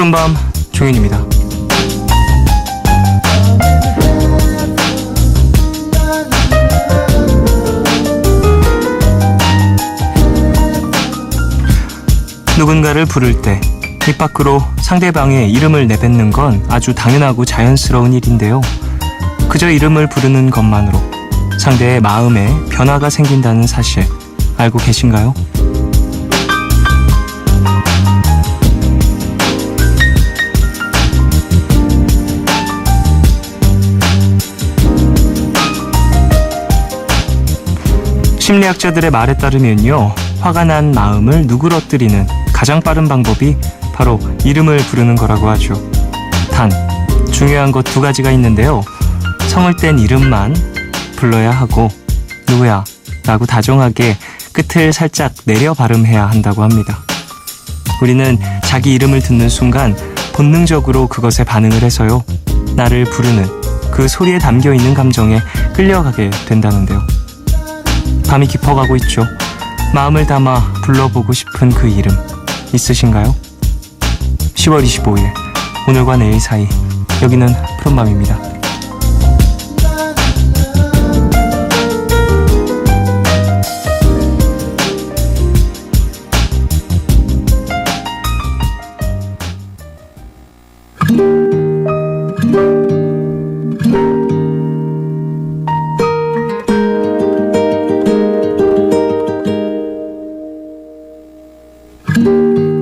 푸른밤 종윤입니다. 누군가를 부를 때 입 밖으로 상대방의 이름을 내뱉는 건 아주 당연하고 자연스러운 일인데요. 그저 이름을 부르는 것만으로 상대의 마음에 변화가 생긴다는 사실 알고 계신가요? 심리학자들의 말에 따르면요, 화가 난 마음을 누그러뜨리는 가장 빠른 방법이 바로 이름을 부르는 거라고 하죠. 단, 중요한 것 두 가지가 있는데요. 성을 뗀 이름만 불러야 하고, 누구야? 라고 다정하게 끝을 살짝 내려 발음해야 한다고 합니다. 우리는 자기 이름을 듣는 순간 본능적으로 그것에 반응을 해서요, 나를 부르는 그 소리에 담겨있는 감정에 끌려가게 된다는데요. 밤이 깊어가고 있죠. 마음을 담아 불러보고 싶은 그 이름 있으신가요? 10월 25일 오늘과 내일 사이, 여기는 푸른밤입니다.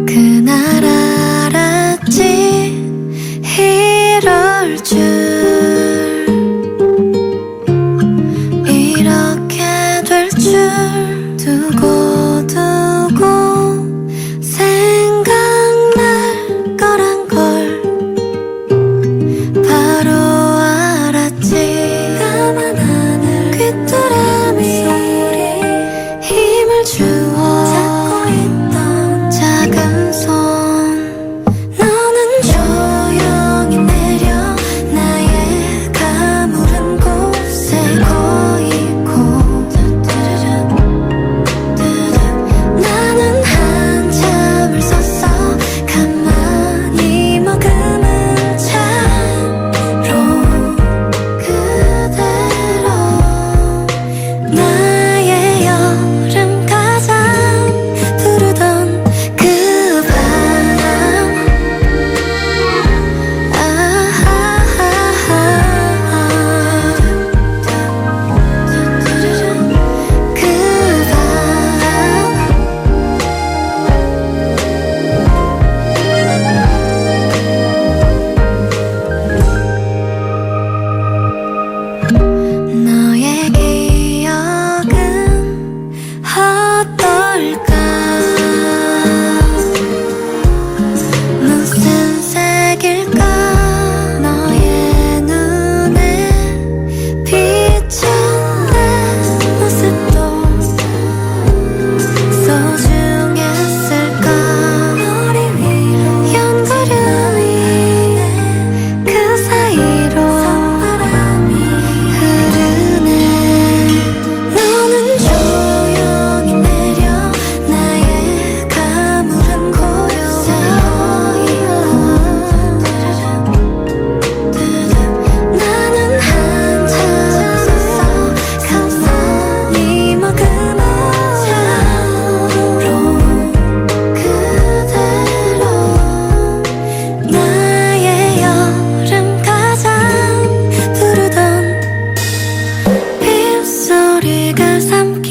그날 알았지 이럴 줄 이렇게 될 줄 두고두고 생각날 거란 걸 바로 알았지. 까만 하늘 귀뚜라미 힘을 주어 잡고 있던 작은 손, 너는 조용히 내려 나의 가물은 곳에 고이고, 나는 한참을 섰어 가만히 머금은 채로 그대로 나의 여름 가장 부르던 그 바람. 그 바람. 너의 기억은 어떨까? 무슨 색일까? 너의 눈에 비춘 내 모습도 소중했을까? 머리 위로 연구름이 그 사이로 바람이 흐르네. 너는 조용히 내려 나의 가물은 곳에 나는 한참 섰어 가만히 머금은 채로 그대로 나의 여름 가장 부르던 빗소리가 삼킨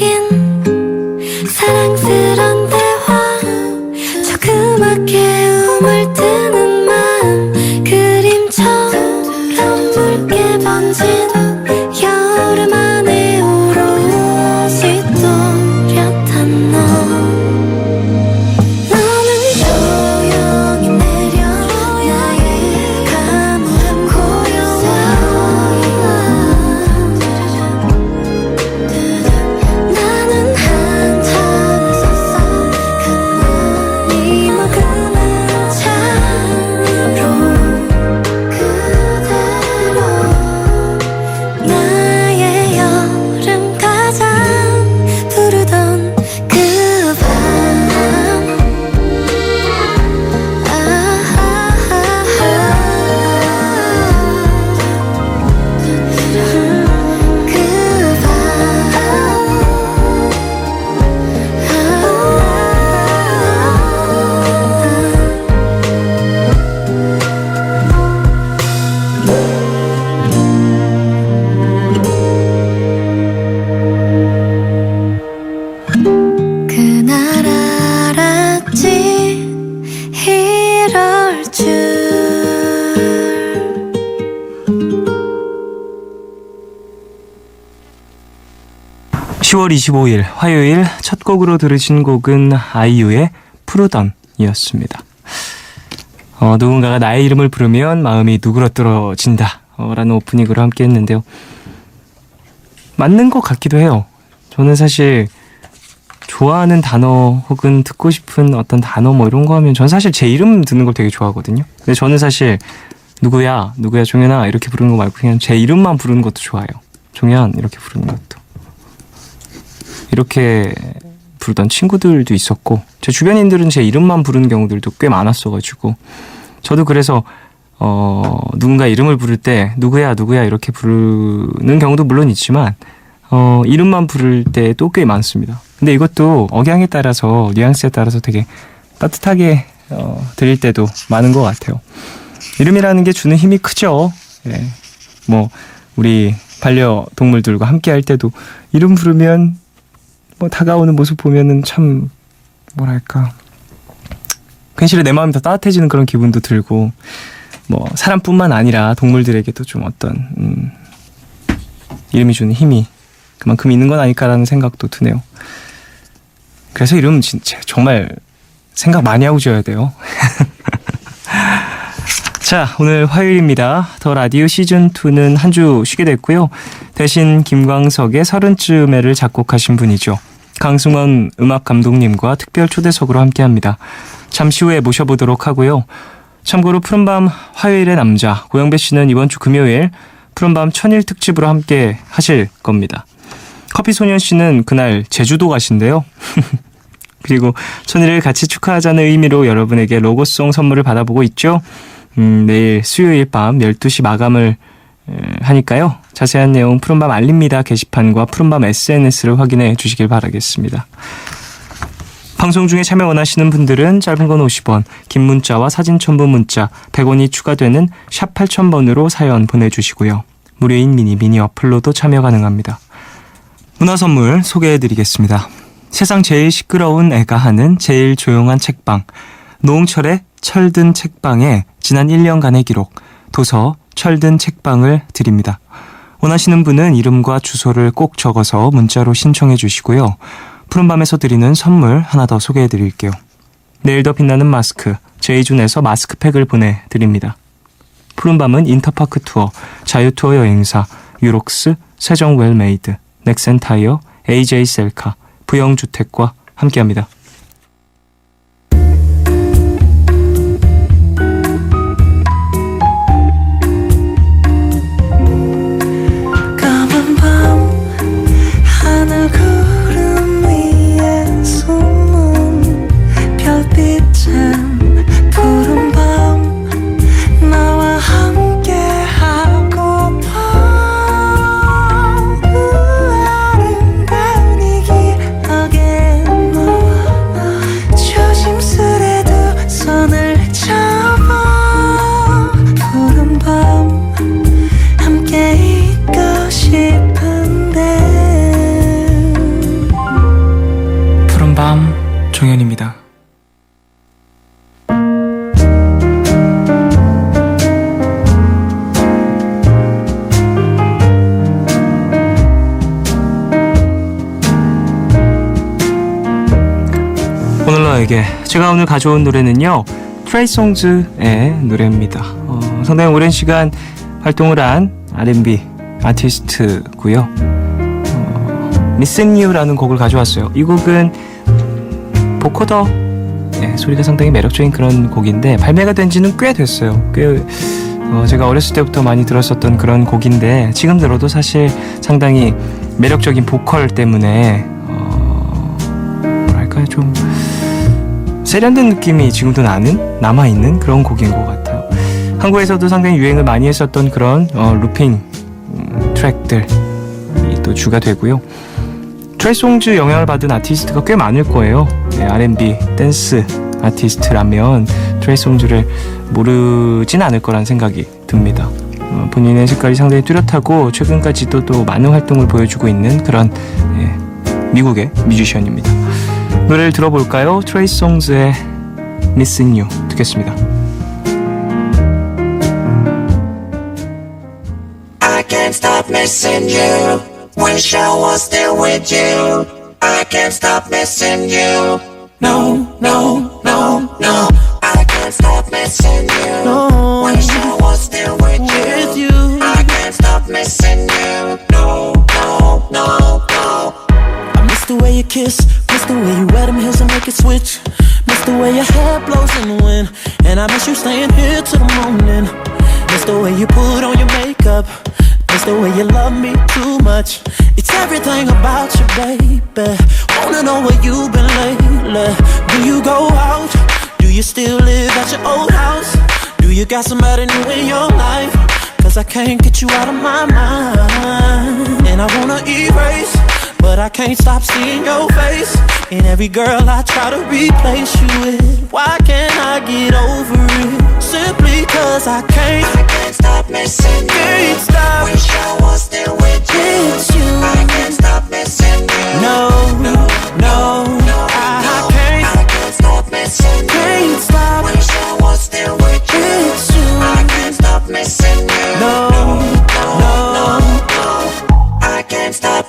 사랑스런 대화, 조그맣게 우물뜨는 마음 그림처럼 붉게 번진 여름 안에 오롯이 또렷한 너. 너는 조용히 내려 나의 가물은 고요한 10월 25일 화요일 첫 곡으로 들으신 곡은 아이유의 푸르던이었습니다. 누군가가 나의 이름을 부르면 마음이 누그러뜨러진다 라는 오프닝으로 함께 했는데요. 맞는 것 같기도 해요. 저는 사실 좋아하는 단어 혹은 듣고 싶은 어떤 단어 뭐 이런 거 하면 전 사실 제 이름 듣는 걸 되게 좋아하거든요. 근데 저는 사실 누구야 종현아 이렇게 부르는 거 말고 그냥 제 이름만 부르는 것도 좋아해요. 종현 이렇게 부르는 것도. 이렇게 부르던 친구들도 있었고 제 주변인들은 제 이름만 부르는 경우들도 꽤 많았어가지고 저도 그래서 누군가 이름을 부를 때 누구야 이렇게 부르는 경우도 물론 있지만 이름만 부를 때도 꽤 많습니다. 근데 이것도 억양에 따라서 뉘앙스에 따라서 되게 따뜻하게 들릴 때도 많은 것 같아요. 이름이라는 게 주는 힘이 크죠. 예. 뭐 우리 반려동물들과 함께 할 때도 이름 부르면 뭐 다가오는 모습 보면은 참 뭐랄까 괜시리 내 마음이 더 따뜻해지는 그런 기분도 들고 뭐 사람뿐만 아니라 동물들에게도 좀 어떤 이름이 주는 힘이 그만큼 있는 건 아닐까라는 생각도 드네요. 그래서 이름 진짜 정말 생각 많이 하고 지어야 돼요. 자, 오늘 화요일입니다. 더 라디오 시즌2는 한 주 쉬게 됐고요. 대신 김광석의 30쯤에를 작곡하신 분이죠. 강승원 음악 감독님과 특별 초대석으로 함께합니다. 잠시 후에 모셔보도록 하고요. 참고로 푸른밤 화요일의 남자 고영배 씨는 이번 주 금요일 푸른밤 천일 특집으로 함께 하실 겁니다. 커피소년 씨는 그날 제주도 가신대요. 그리고 천일을 같이 축하하자는 의미로 여러분에게 로고송 선물을 받아보고 있죠. 내일 수요일 밤 12시 마감을 하니까요. 자세한 내용 푸른밤 알립니다 게시판과 푸른밤 SNS를 확인해 주시길 바라겠습니다. 방송 중에 참여 원하시는 분들은 짧은 건 50원, 긴 문자와 사진 첨부 문자 100원이 추가되는 샵 8000번으로 사연 보내주시고요. 무료인 미니 어플로도 참여 가능합니다. 문화 선물 소개해드리겠습니다. 세상 제일 시끄러운 애가 하는 제일 조용한 책방 노홍철의 철든 책방에 지난 1년간의 기록 도서 철든 책방을 드립니다. 원하시는 분은 이름과 주소를 꼭 적어서 문자로 신청해 주시고요. 푸른밤에서 드리는 선물 하나 더 소개해 드릴게요. 내일 더 빛나는 마스크 제이준에서 마스크팩을 보내드립니다. 푸른밤은 인터파크 투어, 자유투어 여행사, 유록스, 세정 웰메이드, 넥센타이어, AJ 셀카, 부영주택과 함께합니다. 까만 밤 하늘 구름 위에 숨은 별빛은 푸른 밤 나와 함께 하고파 아름다운 이 기억에 너와 조심스레 두 손을 잡아 푸른 밤 함께 있고 싶은데 푸른밤 종현입니다. 오늘 너에게 제가 오늘 가져온 노래는요 트레이송즈의 노래입니다. 상당히 오랜 시간 활동을 한 R&B 아티스트고요. Missing You라는 곡을 가져왔어요. 이 곡은 보코더 소리가 상당히 매력적인 그런 곡인데 발매가 된 지는 꽤 됐어요. 꽤 제가 어렸을 때부터 많이 들었었던 그런 곡인데 지금 들어도 사실 상당히 매력적인 보컬 때문에 뭐랄까요 좀 세련된 느낌이 지금도 남아있는 그런 곡인 것 같아요. 한국에서도 상당히 유행을 많이 했었던 그런 루핑 트랙들이 또 주가 되고요. 트레이송즈 영향을 받은 아티스트가 꽤 많을 거예요. R&B 댄스 아티스트라면 트레이송즈를 모르진 않을 거란 생각이 듭니다. 본인의 색깔이 상당히 뚜렷하고 최근까지도 또 많은 활동을 보여주고 있는 그런 미국의 뮤지션입니다. 노래를 들어볼까요? 트레이송즈의 Missing You 듣겠습니다. I can't stop missing you. Wish I was still with you. I can't stop missing you. No, no, no, no. I can't stop missing you. No. Wish I was still with you. I can't stop missing you. No, no, no, no. I miss the way you kiss, miss the way you wear them heels and make it switch. Miss the way your hair blows in the wind, and I miss you staying here till the morning. Miss the way you put on your makeup, miss the way you love me too much. It's everything about you, baby. Wanna know where you've been lately. Do you go out? Do you still live at your old house? Do you got somebody new in your life? Cause I can't get you out of my mind. And I wanna erase, but I can't stop seeing your face. And every girl I try to replace you with. Why can't I get over it? Simply cause I can't stop missing you. Can't stop. Wish I was still with you. It's you. I can't stop missing you. No, no, no, I can't stop missing you. can't stop. Wish I was still with you. It's you. I can't stop missing you. No, no, I can't stop.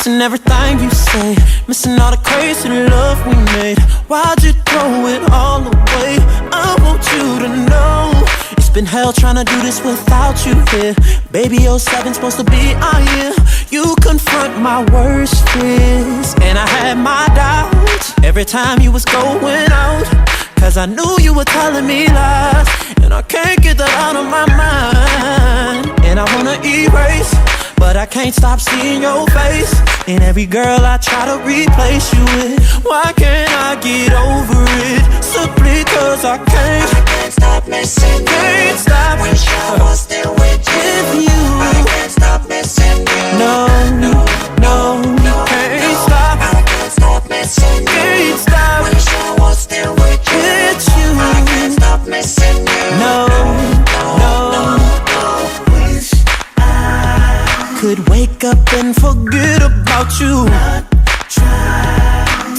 missing everything you say, missing all the crazy love we made. Why'd you throw it all away? I want you to know it's been hell trying to do this without you here. Baby, 07's supposed to be our year. You confront my worst fears, and I had my doubts every time you was going out. Cause I knew you were telling me lies, and I can't get that out of my mind. And I wanna erase, but I can't stop seeing your face. And every girl I try to replace you with. Why can't I get over it? Simply cause I can't Stop missing you. Can't stop. Wish I was still with you. I can't stop missing you. No, no, no, can't stop. I can't stop missing you. Can't stop. Wish I was still with you. It's you. I can't stop missing you. No, no, Wish could wake up and forget about you.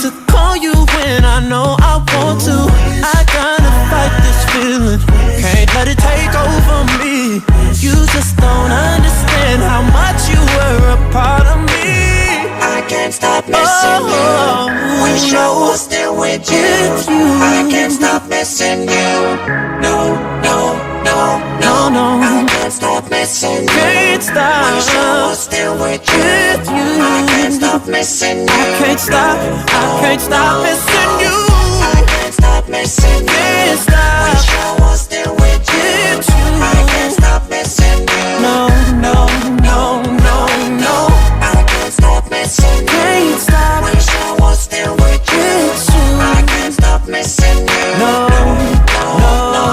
To call you when I know I want to. I gotta fight this feeling. Can't let it take over me. You just don't understand how much you were a part of me. I can't stop missing you. Wish I was still with you. With you. I can't stop missing you. No, no, no, no, No. I can't stop missing you. Can't stop. Wish I was still with you. With you. I can't stop missing you. I can't stop. I can't stop missing you. I can't stop missing you. Can't stop. Wish I was still with you. With you. I can't stop missing you. No, no, no, no, no. I can't stop missing you. Can't stop. Wish I was still with you. With you. I can't stop missing you. No, no,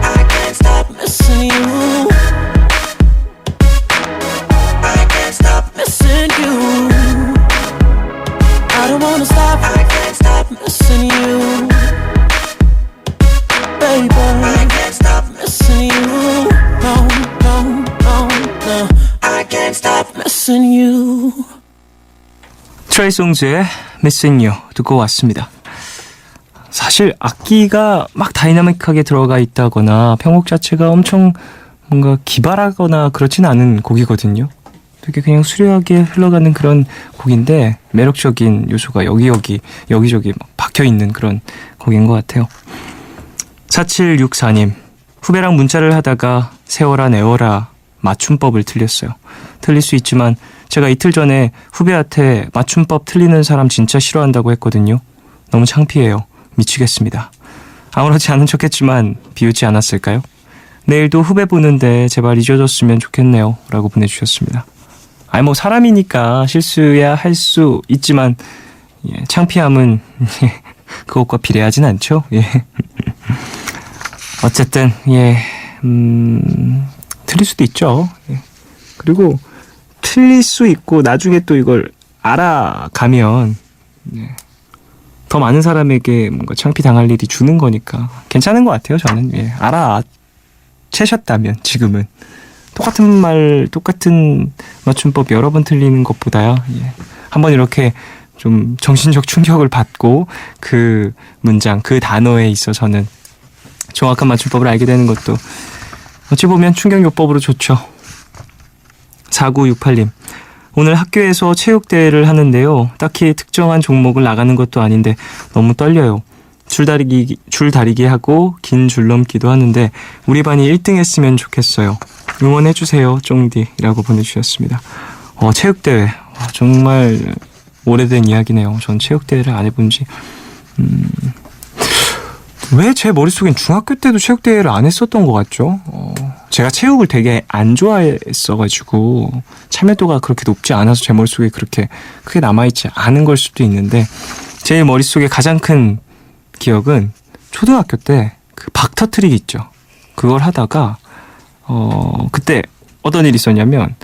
I can't stop. missing you. I can't stop. Missing you. I don't wanna stop I can't stop. missing you, baby. I can't stop. Missing you. No, no, no, no. I can't stop. Missing you. 트레이 송즈의 Missing You 듣고 왔습니다. 사실 악기가 막 다이나믹하게 들어가 있다거나 편곡 자체가 엄청 뭔가 기발하거나 그렇진 않은 곡이거든요. 되게 그냥 수려하게 흘러가는 그런 곡인데 매력적인 요소가 여기저기 막 박혀있는 그런 곡인 것 같아요. 4764님, 후배랑 문자를 하다가 세워라 내워라 맞춤법을 틀렸어요. 틀릴 수 있지만 제가 이틀 전에 후배한테 맞춤법 틀리는 사람 진짜 싫어한다고 했거든요. 너무 창피해요. 미치겠습니다. 아무렇지 않은 척했지만 비웃지 않았을까요? 내일도 후배 보는데 제발 잊어줬으면 좋겠네요. 라고 보내주셨습니다. 아니 뭐 사람이니까 실수야 할 수 있지만 창피함은 그것과 비례하진 않죠. 예. 어쨌든 틀릴 수도 있죠. 예. 그리고 틀릴 수 있고 나중에 또 이걸 알아가면 더 많은 사람에게 뭔가 창피 당할 일이 주는 거니까 괜찮은 것 같아요. 저는 알아채셨다면 지금은 똑같은 맞춤법 여러 번 틀리는 것보다야 한번 이렇게 좀 정신적 충격을 받고 그 문장, 그 단어에 있어서는 정확한 맞춤법을 알게 되는 것도 어찌 보면 충격요법으로 좋죠. 4968님. 오늘 학교에서 체육대회를 하는데요. 딱히 특정한 종목을 나가는 것도 아닌데 너무 떨려요. 줄다리기 하고 긴 줄넘기도 하는데 우리 반이 1등 했으면 좋겠어요. 응원해주세요, 쫑디라고 보내주셨습니다. 체육대회. 정말 오래된 이야기네요. 전 체육대회를 안 해본 지 왜 제 머릿속엔 중학교 때도 체육대회를 안 했었던 것 같죠? 제가 체육을 되게 안 좋아했어가지고 참여도가 그렇게 높지 않아서 제 머릿속에 그렇게 크게 남아있지 않은 걸 수도 있는데 제 머릿속에 가장 큰 기억은 초등학교 때 그 박 터트리기 있죠. 그걸 하다가 그때 어떤 일이 있었냐면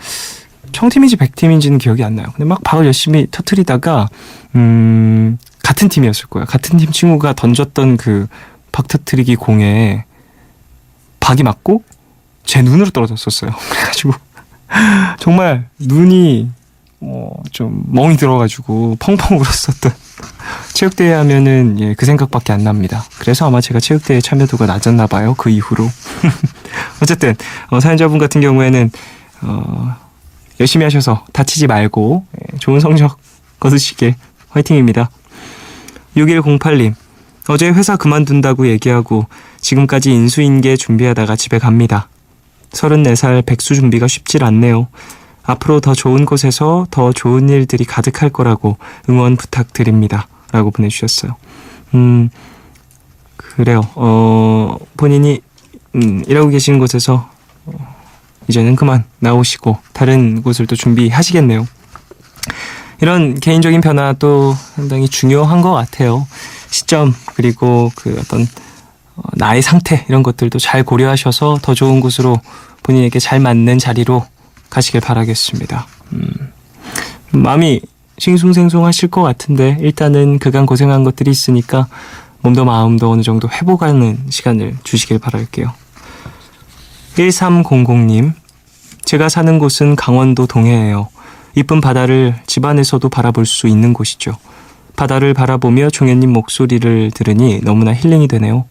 청팀인지 백팀인지는 기억이 안 나요. 근데 막 박을 열심히 터트리다가 같은 팀이었을 거예요. 같은 팀 친구가 던졌던 그 박 터트리기 공에 박이 맞고 제 눈으로 떨어졌었어요. 그래가지고 정말 눈이 좀 멍이 들어가지고 펑펑 울었었던 체육대회 하면은 그 생각밖에 안 납니다. 그래서 아마 제가 체육대회 참여도가 낮았나 봐요. 그 이후로. 어쨌든 사연자분 같은 경우에는 열심히 하셔서 다치지 말고 좋은 성적 거두시길 화이팅입니다. 6108님. 어제 회사 그만둔다고 얘기하고 지금까지 인수인계 준비하다가 집에 갑니다. 34살 백수 준비가 쉽질 않네요. 앞으로 더 좋은 곳에서 더 좋은 일들이 가득할 거라고 응원 부탁드립니다. 라고 보내주셨어요. 그래요. 본인이 일하고 계시는 곳에서 이제는 그만 나오시고 다른 곳을 또 준비하시겠네요. 이런 개인적인 변화도 상당히 중요한 것 같아요. 시점 그리고 그 어떤 나의 상태 이런 것들도 잘 고려하셔서 더 좋은 곳으로 본인에게 잘 맞는 자리로 가시길 바라겠습니다. 마음이 싱숭생숭하실 것 같은데 일단은 그간 고생한 것들이 있으니까 몸도 마음도 어느 정도 회복하는 시간을 주시길 바랄게요. 1300님. 제가 사는 곳은 강원도 동해예요. 이쁜 바다를 집안에서도 바라볼 수 있는 곳이죠. 바다를 바라보며 종현님 목소리를 들으니 너무나 힐링이 되네요.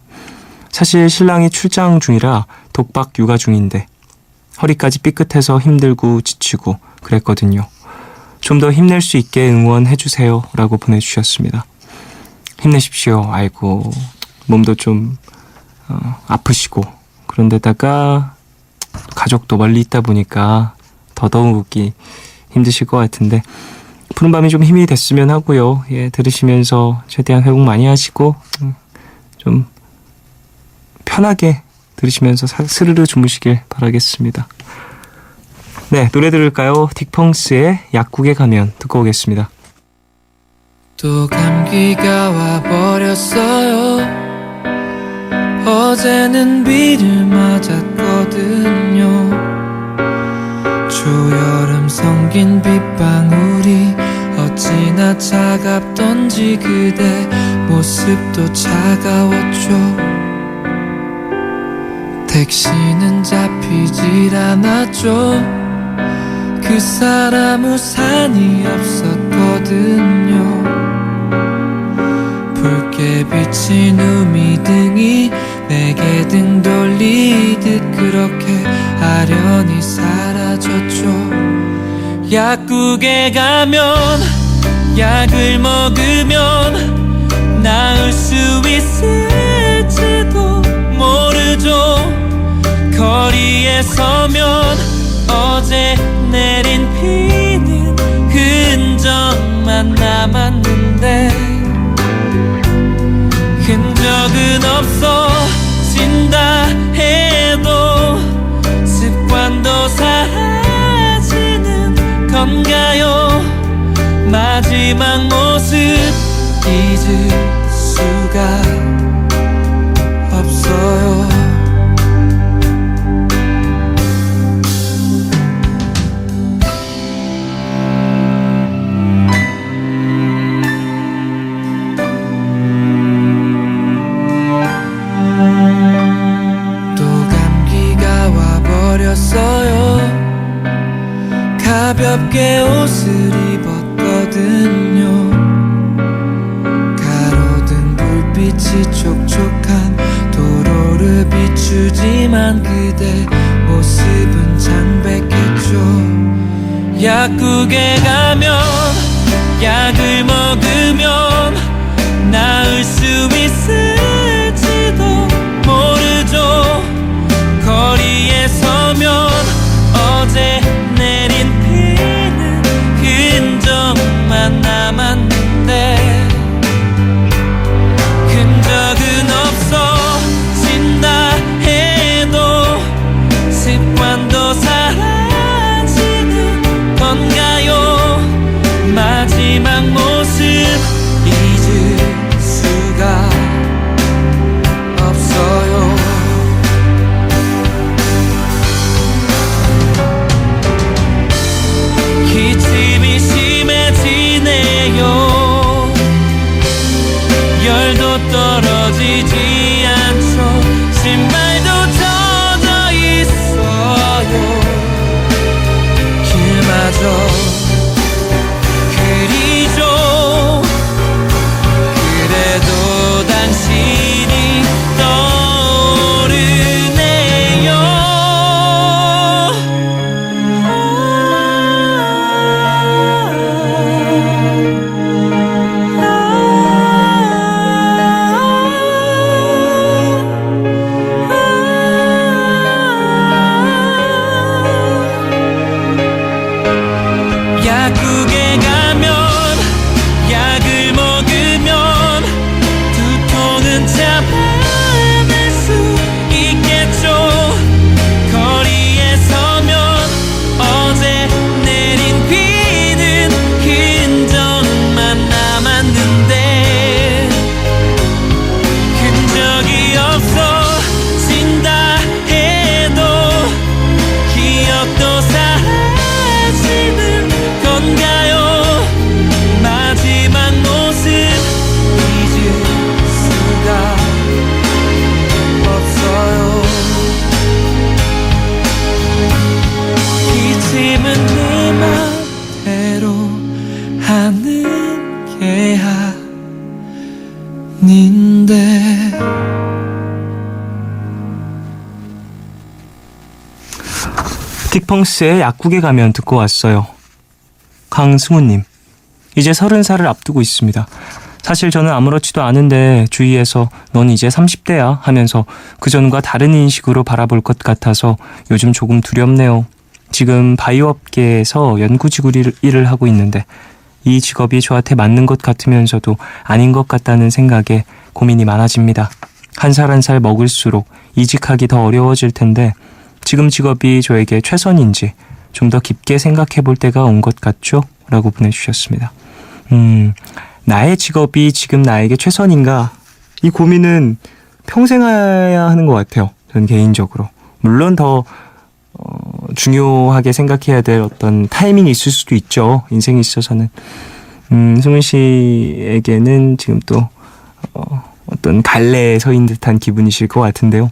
사실 신랑이 출장 중이라 독박 육아 중인데 허리까지 삐끗해서 힘들고 지치고 그랬거든요. 좀 더 힘낼 수 있게 응원해주세요 라고 보내주셨습니다. 힘내십시오. 아이고 몸도 좀 아프시고 그런데다가 가족도 멀리 있다 보니까 더더욱이 힘드실 것 같은데 푸른밤이 좀 힘이 됐으면 하고요. 들으시면서 최대한 회복 많이 하시고 좀 편하게 들으시면서 스르르 주무시길 바라겠습니다. 네, 노래 들을까요? 딕펑스의 약국에 가면 듣고 오겠습니다. 또 감기가 와버렸어요. 어제는 비를 맞았거든요. 초여름 성긴 빗방울이 어찌나 차갑던지 그대 모습도 차가웠죠. 택시는 잡히질 않았죠. 그 사람 우산이 없었거든요. 붉게 비친 우미등이 내게 등 돌리듯 그렇게 아련히 사라졌죠. 약국에 가면 약을 먹으면 나을 수 있을지도 모르죠. 거리에 서면 어제 내린 비는 흔적만 남았는데 흔적은 없어진다 해도 습관도 사라지는 건가요? 마지막 모습 잊을 수가 없어요. 가볍게 옷을 입었거든요. 가로등 불빛이 촉촉한 도로를 하루를 비추지만 그대 모습은 창백했죠. 약국에 가면 약을 먹으면 나을 수 있을지도 모르죠. 거리에 서면 어제 내린 비는 흔적만 남았는데 흔적은 없어진다 해도 습관도 사라지는 건가요? 마지막 모습 잊을 수가 없어요. 기침이 심해지네요. 열도 떨어지지 않죠. 신발도 젖어 있어요. 길마저 그리죠. 그래도 당신이 떠오르네요. 약국에 가면 약을 먹으면 두통은 참아낼 수 있겠죠. 거리에 서면 어제 내린 비는 흔적만 남았는데 흔적이 없어진다 해도 기억도 사라지는 건가요? 마지막 모습 잊을 수가 없어요. 기침은 내 맘대로 하는 게 아닌데. 딕펑스의 약국에 가면 듣고 왔어요. 강승우님, 이제 30살을 앞두고 있습니다. 사실 저는 아무렇지도 않은데 주위에서 넌 이제 30대야 하면서 그전과 다른 인식으로 바라볼 것 같아서 요즘 조금 두렵네요. 지금 바이오 업계에서 연구지구 일을 하고 있는데 이 직업이 저한테 맞는 것 같으면서도 아닌 것 같다는 생각에 고민이 많아집니다. 한 살 한 살 먹을수록 이직하기 더 어려워질 텐데 지금 직업이 저에게 최선인지 좀 더 깊게 생각해 볼 때가 온 것 같죠? 라고 보내주셨습니다. 나의 직업이 지금 나에게 최선인가? 이 고민은 평생 해야 하는 것 같아요. 저는 개인적으로. 물론 더 중요하게 생각해야 될 어떤 타이밍이 있을 수도 있죠. 인생에 있어서는. 승훈 씨에게는 지금 또 어떤 갈래에 서인 듯한 기분이실 것 같은데요.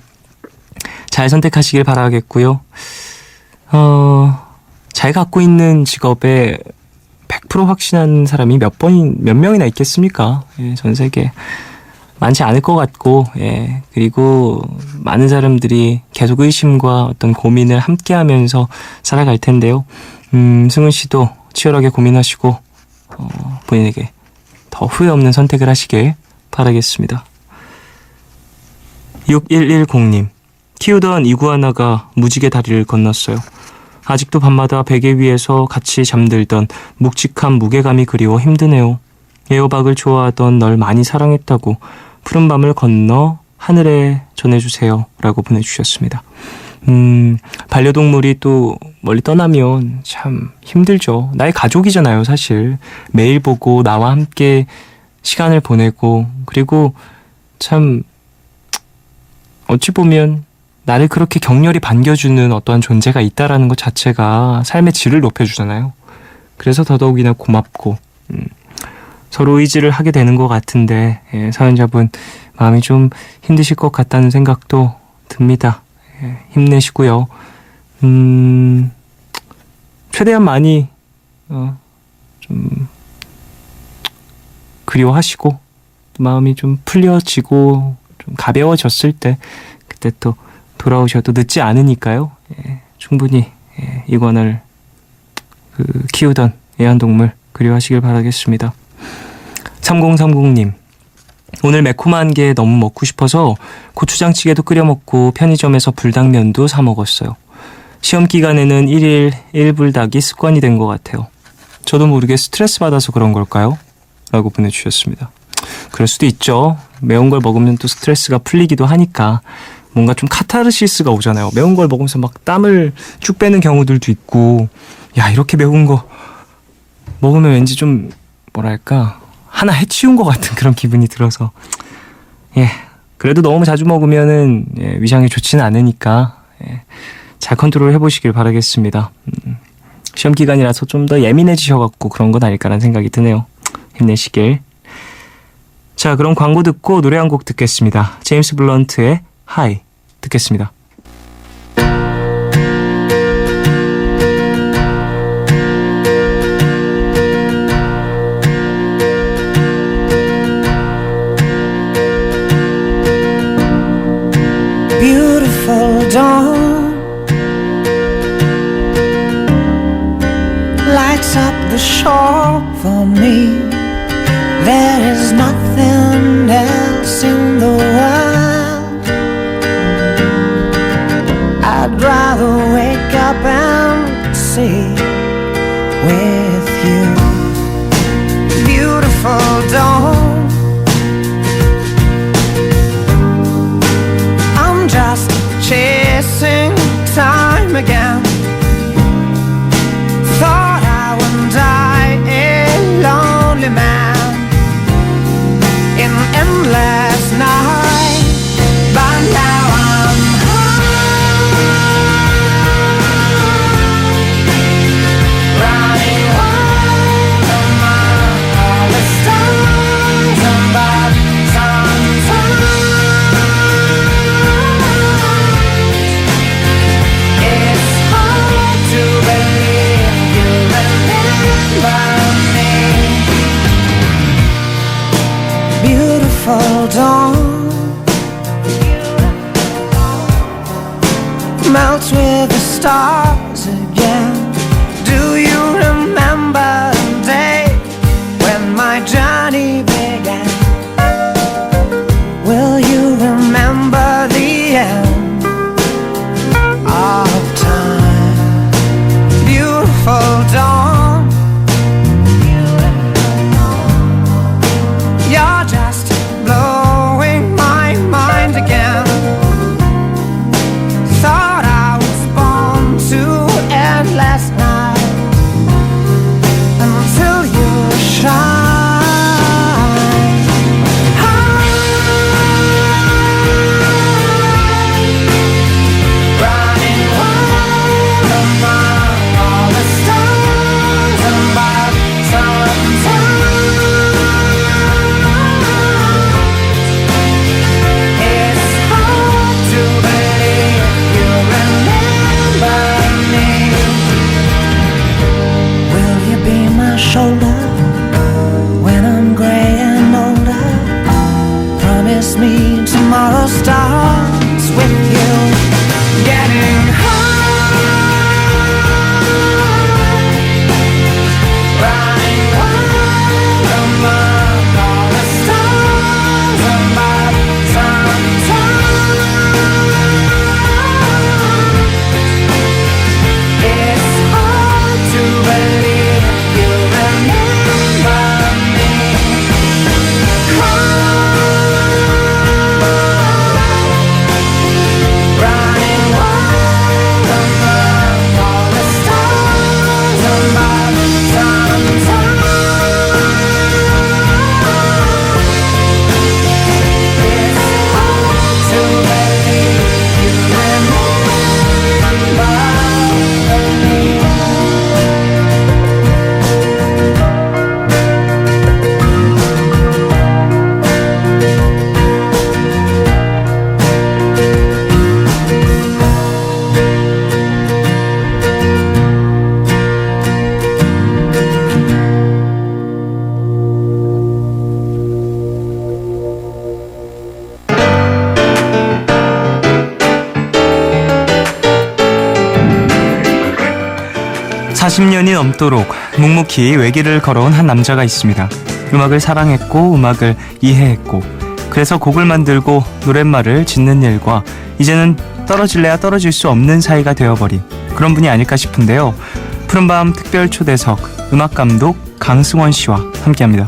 잘 선택하시길 바라겠고요. 잘 갖고 있는 직업에 100% 확신한 사람이 몇 명이나 있겠습니까? 예, 전 세계 많지 않을 것 같고, 예, 그리고 많은 사람들이 계속 의심과 어떤 고민을 함께 하면서 살아갈 텐데요. 승훈 씨도 치열하게 고민하시고, 본인에게 더 후회 없는 선택을 하시길 바라겠습니다. 6110님, 키우던 이구아나가 무지개 다리를 건넜어요. 아직도 밤마다 베개 위에서 같이 잠들던 묵직한 무게감이 그리워 힘드네요. 에어박을 좋아하던 널 많이 사랑했다고 푸른 밤을 건너 하늘에 전해주세요 라고 보내주셨습니다. 반려동물이 또 멀리 떠나면 참 힘들죠. 나의 가족이잖아요, 사실. 매일 보고 나와 함께 시간을 보내고, 그리고 참 어찌 보면 나를 그렇게 격렬히 반겨주는 어떠한 존재가 있다라는 것 자체가 삶의 질을 높여주잖아요. 그래서 더더욱이나 고맙고 서로 의지를 하게 되는 것 같은데, 예, 사연자분 마음이 좀 힘드실 것 같다는 생각도 듭니다. 예, 힘내시고요. 최대한 많이 좀 그리워하시고 마음이 좀 풀려지고 좀 가벼워졌을 때 때 또 돌아오셔도 늦지 않으니까요. 예, 충분히 이관을 키우던 애완동물 그리워하시길 바라겠습니다. 3030님, 오늘 매콤한 게 너무 먹고 싶어서 고추장찌개도 끓여 먹고 편의점에서 불닭면도 사 먹었어요. 시험 기간에는 1일 1불닭이 습관이 된 것 같아요. 저도 모르게 스트레스 받아서 그런 걸까요? 라고 보내주셨습니다. 그럴 수도 있죠. 매운 걸 먹으면 또 스트레스가 풀리기도 하니까 뭔가 좀 카타르시스가 오잖아요. 매운 걸 먹으면서 막 땀을 쭉 빼는 경우들도 있고, 야, 이렇게 매운 거 먹으면 왠지 좀 뭐랄까 하나 해치운 것 같은 그런 기분이 들어서, 예, 그래도 너무 자주 먹으면은 위장에 좋지는 않으니까 잘 컨트롤 해보시길 바라겠습니다. 시험 기간이라서 좀 더 예민해지셔갖고 그런 건 아닐까라는 생각이 드네요. 힘내시길. 자, 그럼 광고 듣고 노래 한 곡 듣겠습니다. 제임스 블런트의 하이 듣겠습니다. Beautiful dawn lights up the shore for me. There is nothing else in the world I'd rather wake up and see with you. Beautiful dawn, I'm just chasing time again. Thought I would die a lonely man in endless night, but now I'm high, running wild among all the stars above. Sometimes it's hard to believe you remember me. Beautiful dawn melts with the stars again. Do you remember the day when my journey began? Will you remember the end of time? Beautiful dawn, you're just blowing my mind again. Thought I was born to end last night until you shine. Running wild among all the stars above. Sometimes it's hard to believe you remember me. Will you be my shoulder when I'm gray and older? Promise me tomorrow starts with you. Getting high, running wild among all the stars above. Sometimes it's hard to believe you remember 40년이 넘도록 묵묵히 외길을 걸어온 한 남자가 있습니다. 음악을 사랑했고 음악을 이해했고 그래서 곡을 만들고 노랫말을 짓는 일과 이제는 떨어질래야 떨어질 수 없는 사이가 되어버린 그런 분이 아닐까 싶은데요. 푸른밤 특별 초대석 음악감독 강승원 씨와 함께합니다.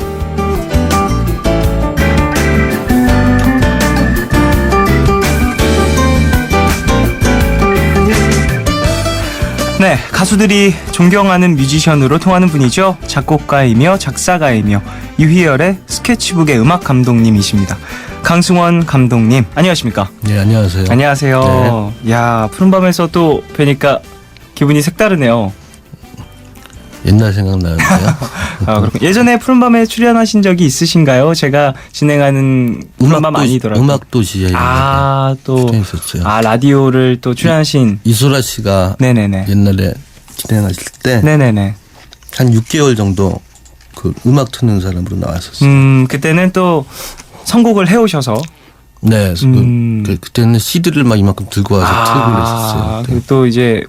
네, 가수들이 존경하는 뮤지션으로 통하는 분이죠. 작곡가이며 작사가이며 이휘열의 스케치북의 음악 감독님이십니다. 강승원 감독님, 안녕하십니까? 네, 안녕하세요. 안녕하세요. 야, 푸른밤에서 또 뵈니까 기분이 색다르네요. 옛날 생각나는데요. 아, 그렇군. 예전에 푸른밤에 출연하신 적이 있으신가요? 제가 진행하는 푸른밤 아니더라고요. 음악도시에 또 출연했었어요. 라디오를 또 출연하신 이소라 씨가 네네네. 옛날에 진행하실 때 한 네네네. 6개월 정도 그 음악 트는 사람으로 나왔었어요. 그때는 또 선곡을 해오셔서 네, 그때는 CD를 막 이만큼 들고 와서 틀고 그랬었어요. 그리고 또 이제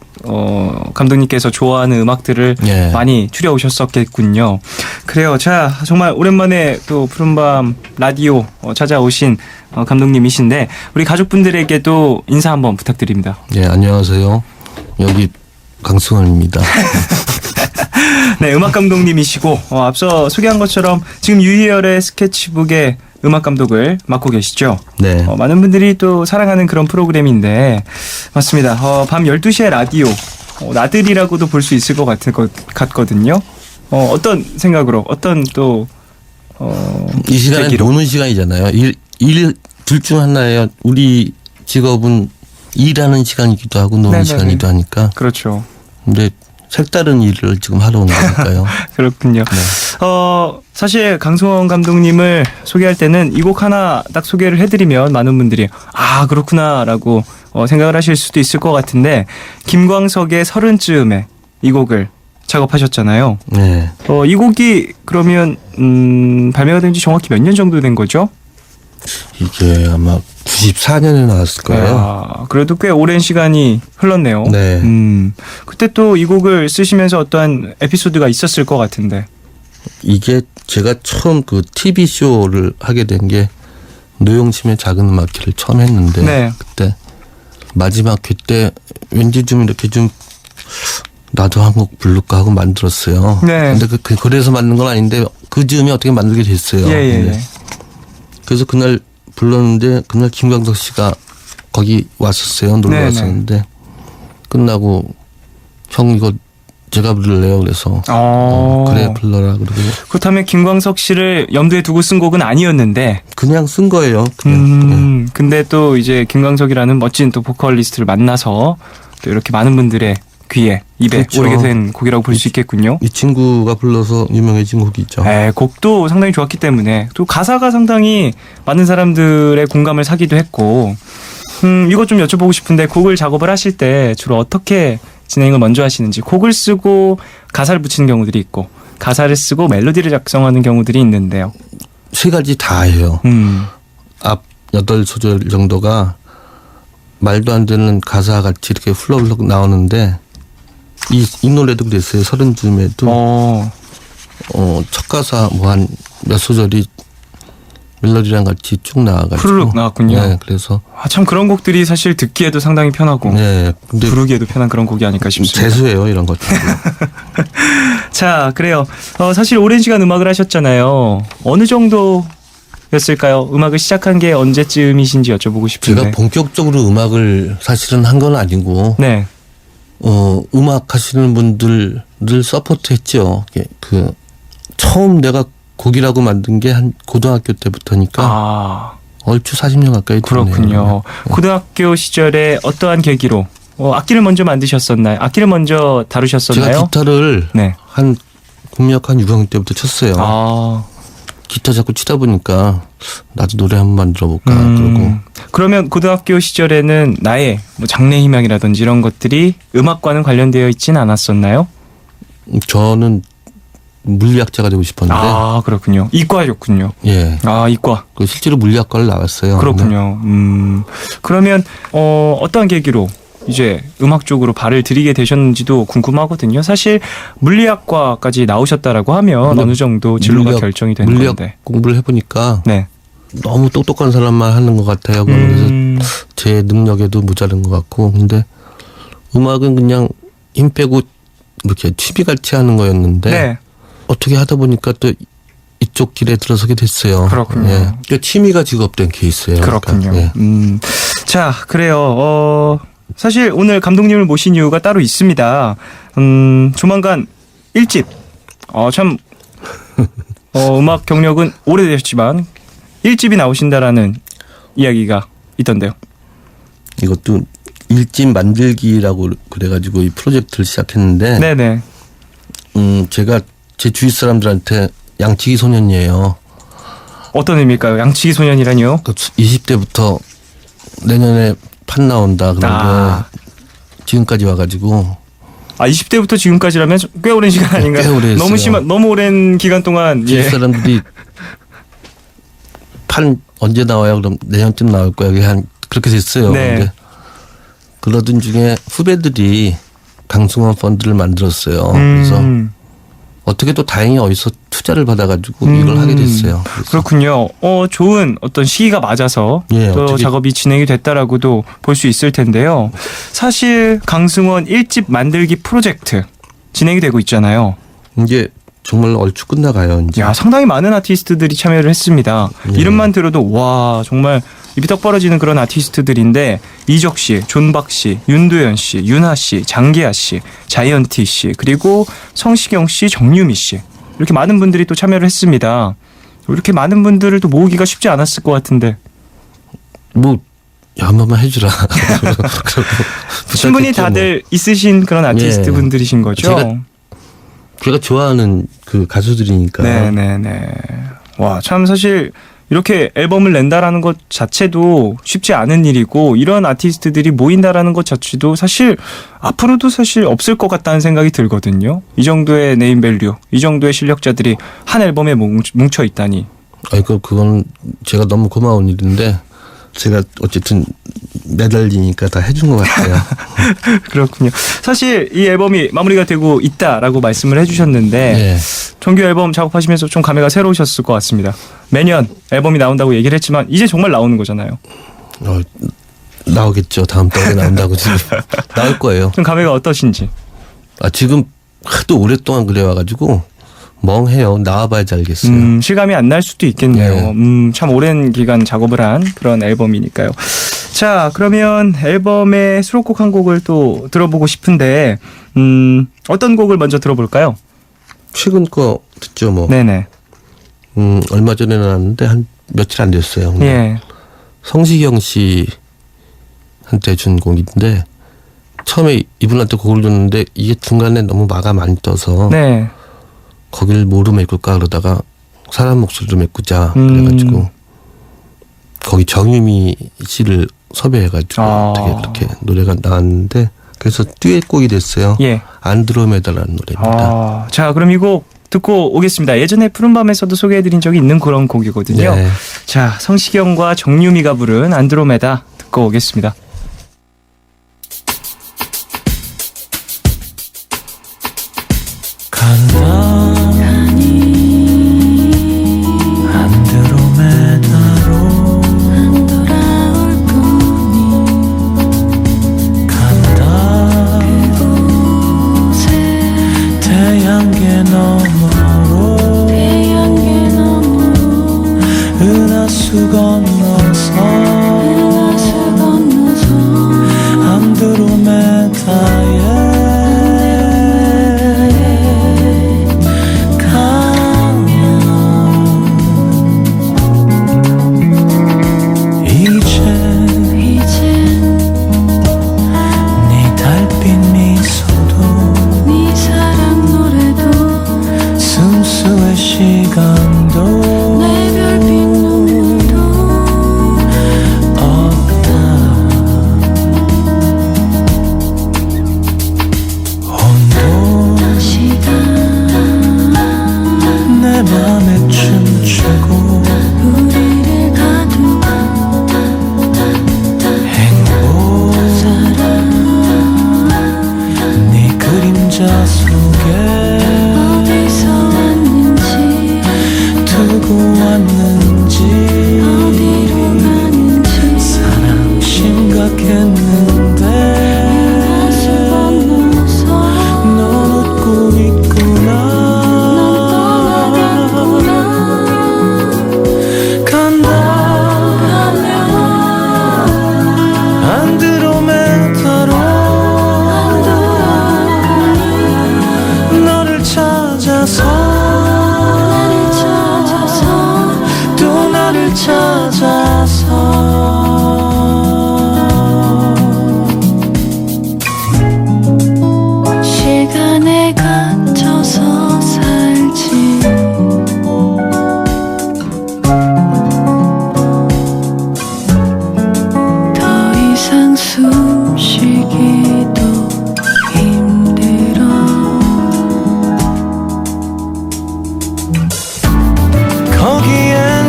감독님께서 좋아하는 음악들을 예. 많이 추려오셨었겠군요. 그래요. 자, 정말 오랜만에 또 푸른밤 라디오 찾아오신 감독님이신데 우리 가족분들에게도 인사 한번 부탁드립니다. 네, 안녕하세요. 여기 강승원입니다. 네, 음악 감독님이시고 앞서 소개한 것처럼 지금 유희열의 스케치북의 음악 감독을 맡고 계시죠. 네. 많은 분들이 또 사랑하는 그런 프로그램인데 맞습니다. 밤 12시에 라디오 나들이라고도 볼 수 있을 것 같거든요. 어떤 생각으로 어떤 또 이 시간은 계기로. 노는 시간이잖아요. 일 둘 중 하나예요. 우리 직업은 일하는 시간이기도 하고 노는 네네네. 시간이기도 하니까. 그렇죠. 근데 색다른 일을 지금 하러 온 거니까요. 그렇군요. 네. 사실 강승원 감독님을 소개할 때는 이 곡 하나 딱 소개를 해드리면 많은 분들이 아 그렇구나라고 생각을 하실 수도 있을 것 같은데 김광석의 30쯤에 이 곡을 작업하셨잖아요. 네. 이 곡이 그러면 발매가 된 지 정확히 몇 년 정도 된 거죠? 이게 아마 94년에 나왔을 거예요. 아, 그래도 꽤 오랜 시간이 흘렀네요. 네. 그때 또 이 곡을 쓰시면서 어떠한 에피소드가 있었을 것 같은데. 이게 제가 처음 그 TV 쇼를 하게 된 게 노영심의 작은 음악회를 처음 했는데 네. 그때 마지막 회 때 왠지 좀 이렇게 좀 나도 한 곡 부를까 하고 만들었어요. 네. 근데 그래서 만든 건 아닌데 그 즈음에 어떻게 만들게 됐어요. 예. 네. 그래서 그날 불렀는데 그날 김광석 씨가 거기 왔었어요. 놀러 네네. 왔었는데 끝나고 형 이거 제가 부를래요. 그래서 그래 불러라 그러고 그렇다면 김광석 씨를 염두에 두고 쓴 곡은 아니었는데 그냥 쓴 거예요. 그냥. 근데 또 이제 김광석이라는 멋진 또 보컬리스트를 만나서 또 이렇게 많은 분들의 귀에 입에 그렇죠. 오르게 된 곡이라고 볼 수 있겠군요. 이 친구가 불러서 유명해진 곡이죠. 곡도 상당히 좋았기 때문에 또 가사가 상당히 많은 사람들의 공감을 사기도 했고 이것 좀 여쭤보고 싶은데 곡을 작업을 하실 때 주로 어떻게 진행을 먼저 하시는지 곡을 쓰고 가사를 붙이는 경우들이 있고 가사를 쓰고 멜로디를 작성하는 경우들이 있는데요. 세 가지 다 해요. 앞 8소절 정도가 말도 안 되는 가사 같이 이렇게 훌럭훌럭 나오는데 이 노래도 그랬어요. 30쯤에도 첫 가사 뭐 한 몇 소절이 멜로디랑 같이 쭉 나와가지고 푸르륵 나왔군요. 네, 그래서 참 그런 곡들이 사실 듣기에도 상당히 편하고 네, 근데 부르기에도 편한 그런 곡이 아닐까 싶습니다. 재수예요 이런 것들. 자, 그래요. 사실 오랜 시간 음악을 하셨잖아요. 어느 정도였을까요? 음악을 시작한 게 언제쯤이신지 여쭤보고 싶은데. 제가 본격적으로 음악을 사실은 한 건 아니고 네. 음악 하시는 분들을 서포트했죠. 그 처음 내가 곡이라고 만든 게 한 고등학교 때부터니까 얼추 40년 가까이 됐네요. 그렇군요. 고등학교 시절에 어떠한 계기로 악기를 먼저 만드셨었나요? 악기를 먼저 다루셨었나요? 제가 기타를 네. 한 국민학교 한 6학년 때부터 쳤어요. 기타 자꾸 치다 보니까 나도 노래 한번 만들어 볼까 그러고. 그러면 고등학교 시절에는 나의 뭐 장래 희망이라든지 이런 것들이 음악과는 관련되어 있지는 않았었나요? 저는 물리학자가 되고 싶었는데. 그렇군요. 이과였군요. 예. 이과. 실제로 물리학과를 나왔어요. 그렇군요. 그러면 어떠한 계기로 이제 음악 쪽으로 발을 들이게 되셨는지도 궁금하거든요. 사실 물리학과까지 나오셨다라고 하면 근데 어느 정도 진로가 결정이 되는 물리학 건데. 공부를 해보니까 네. 너무 똑똑한 사람만 하는 것 같아요. 그래서 제 능력에도 모자른 것 같고, 근데 음악은 그냥 힘 빼고 이렇게 취미같이 하는 거였는데 네. 어떻게 하다 보니까 또 이쪽 길에 들어서게 됐어요. 그렇군요. 예. 그러니까 취미가 직업된 케이스예요. 그렇군요. 그러니까, 예. 자, 그래요. 사실 오늘 감독님을 모신 이유가 따로 있습니다. 조만간 1집. 참, 음악 경력은 오래되셨지만 1집이 나오신다라는 이야기가 있던데요. 이것도 일집 만들기라고 그래가지고 이 프로젝트를 시작했는데, 네네. 제가 제 주위 사람들한테 양치기 소년이에요. 어떤 의미일까요? 양치기 소년이라니요? 20대부터 내년에 판 나온다. 그런데 지금까지 와가지고 20대부터 지금까지라면 꽤 오랜 시간 아닌가요? 꽤 오래 했어요. 너무 오랜 기간 동안. 주위 사람들이 판 언제 나와요? 그럼 내년쯤 나올 거야. 그렇게 됐어요. 네. 근데 그러던 중에 후배들이 강승원 펀드를 만들었어요. 그래서 어떻게 또 다행히 어디서 투자를 받아가지고 이걸 하게 됐어요. 그래서 그렇군요. 좋은 어떤 시기가 맞아서 예, 또 어떻게- 작업이 진행이 됐다라고도 볼 수 있을 텐데요. 사실 강승원 1집 만들기 프로젝트 진행이 되고 있잖아요. 이제 정말 얼추 끝나가요. 이제. 야, 상당히 많은 아티스트들이 참여를 했습니다. 이름만 들어도 와, 정말 입이 떡 벌어지는 그런 아티스트들인데 이적 씨, 존박 씨, 윤도현 씨, 윤하 씨, 장기하 씨, 자이언티 씨, 그리고 성시경 씨, 정유미 씨 이렇게 많은 분들이 또 참여를 했습니다. 이렇게 많은 분들을 또 모으기가 쉽지 않았을 것 같은데 뭐 한 번만 해주라. 충분히 부탁했죠, 다들 있으신 그런 아티스트 예. 분들이신 거죠? 제가 좋아하는 그 가수들이니까. 네네네. 와, 참 사실 이렇게 앨범을 낸다라는 것 자체도 쉽지 않은 일이고 이런 아티스트들이 모인다라는 것 자체도 사실 앞으로도 사실 없을 것 같다는 생각이 들거든요. 이 정도의 네임밸류, 이 정도의 실력자들이 한 앨범에 뭉쳐 있다니. 그건 제가 너무 고마운 일인데 제가 어쨌든 매달리니까 다 해준 것 같아요. 그렇군요. 사실 이 앨범이 마무리가 되고 있다라고 말씀을 해주셨는데 예. 정규 앨범 작업하시면서 좀 감회가 새로우셨을 것 같습니다. 매년 앨범이 나온다고 얘기를 했지만 이제 정말 나오는 거잖아요. 나오겠죠. 다음 달에 나온다고 지금 나올 거예요. 좀 감회가 어떠신지. 지금 하도 오랫동안 그래 와가지고 멍해요. 나와봐야지 알겠어요. 실감이 안 날 수도 있겠네요. 네. 참 오랜 기간 작업을 한 그런 앨범이니까요. 자, 그러면 앨범의 수록곡 한 곡을 또 들어보고 싶은데 어떤 곡을 먼저 들어볼까요? 최근 거 듣죠 뭐. 네네. 얼마 전에 나왔는데 한 며칠 안 됐어요. 근데 예. 성시경 씨한테 준 곡인데 처음에 이분한테 곡을 줬는데 이게 중간에 너무 마가 많이 떠서 네. 거길 뭐로 메꿀까 그러다가 사람 목소리로 메꾸자 그래가지고 거기 정유미 씨를 섭외해가지고 어떻게 그렇게 노래가 나왔는데 그래서 듀엣곡이 됐어요. 예. 안드로메다라는 노래입니다. 자, 그럼 이 곡 듣고 오겠습니다. 예전에 푸른밤에서도 소개해드린 적이 있는 그런 곡이거든요. 네. 자, 성시경과 정유미가 부른 안드로메다 듣고 오겠습니다. 안드로메다로 간다 태양계 너머로 은하수 건너서 안드로메다에 이제 네 달빛 미소도 네 사랑 노래도 순수의 시간도 내 별빛 눈물도 없다 온도 시간 내 맘에 춤추고 우리를 가두고 행복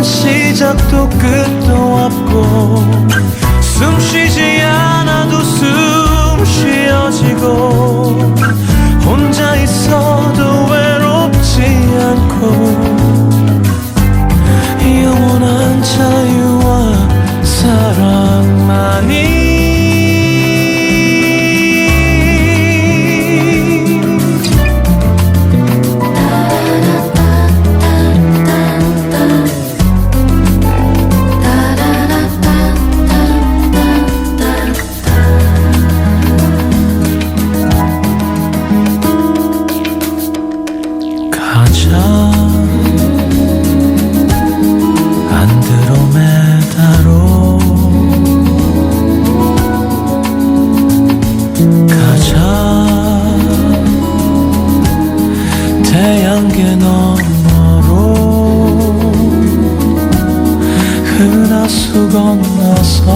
시작도 끝도 없고 숨 쉬지 않아도 숨 쉬어지고 혼자 있어도 외롭지 않고 영원한 자유와 사랑만이 가자 안드로메다로 가자 태양계 너머로 은하수 건너서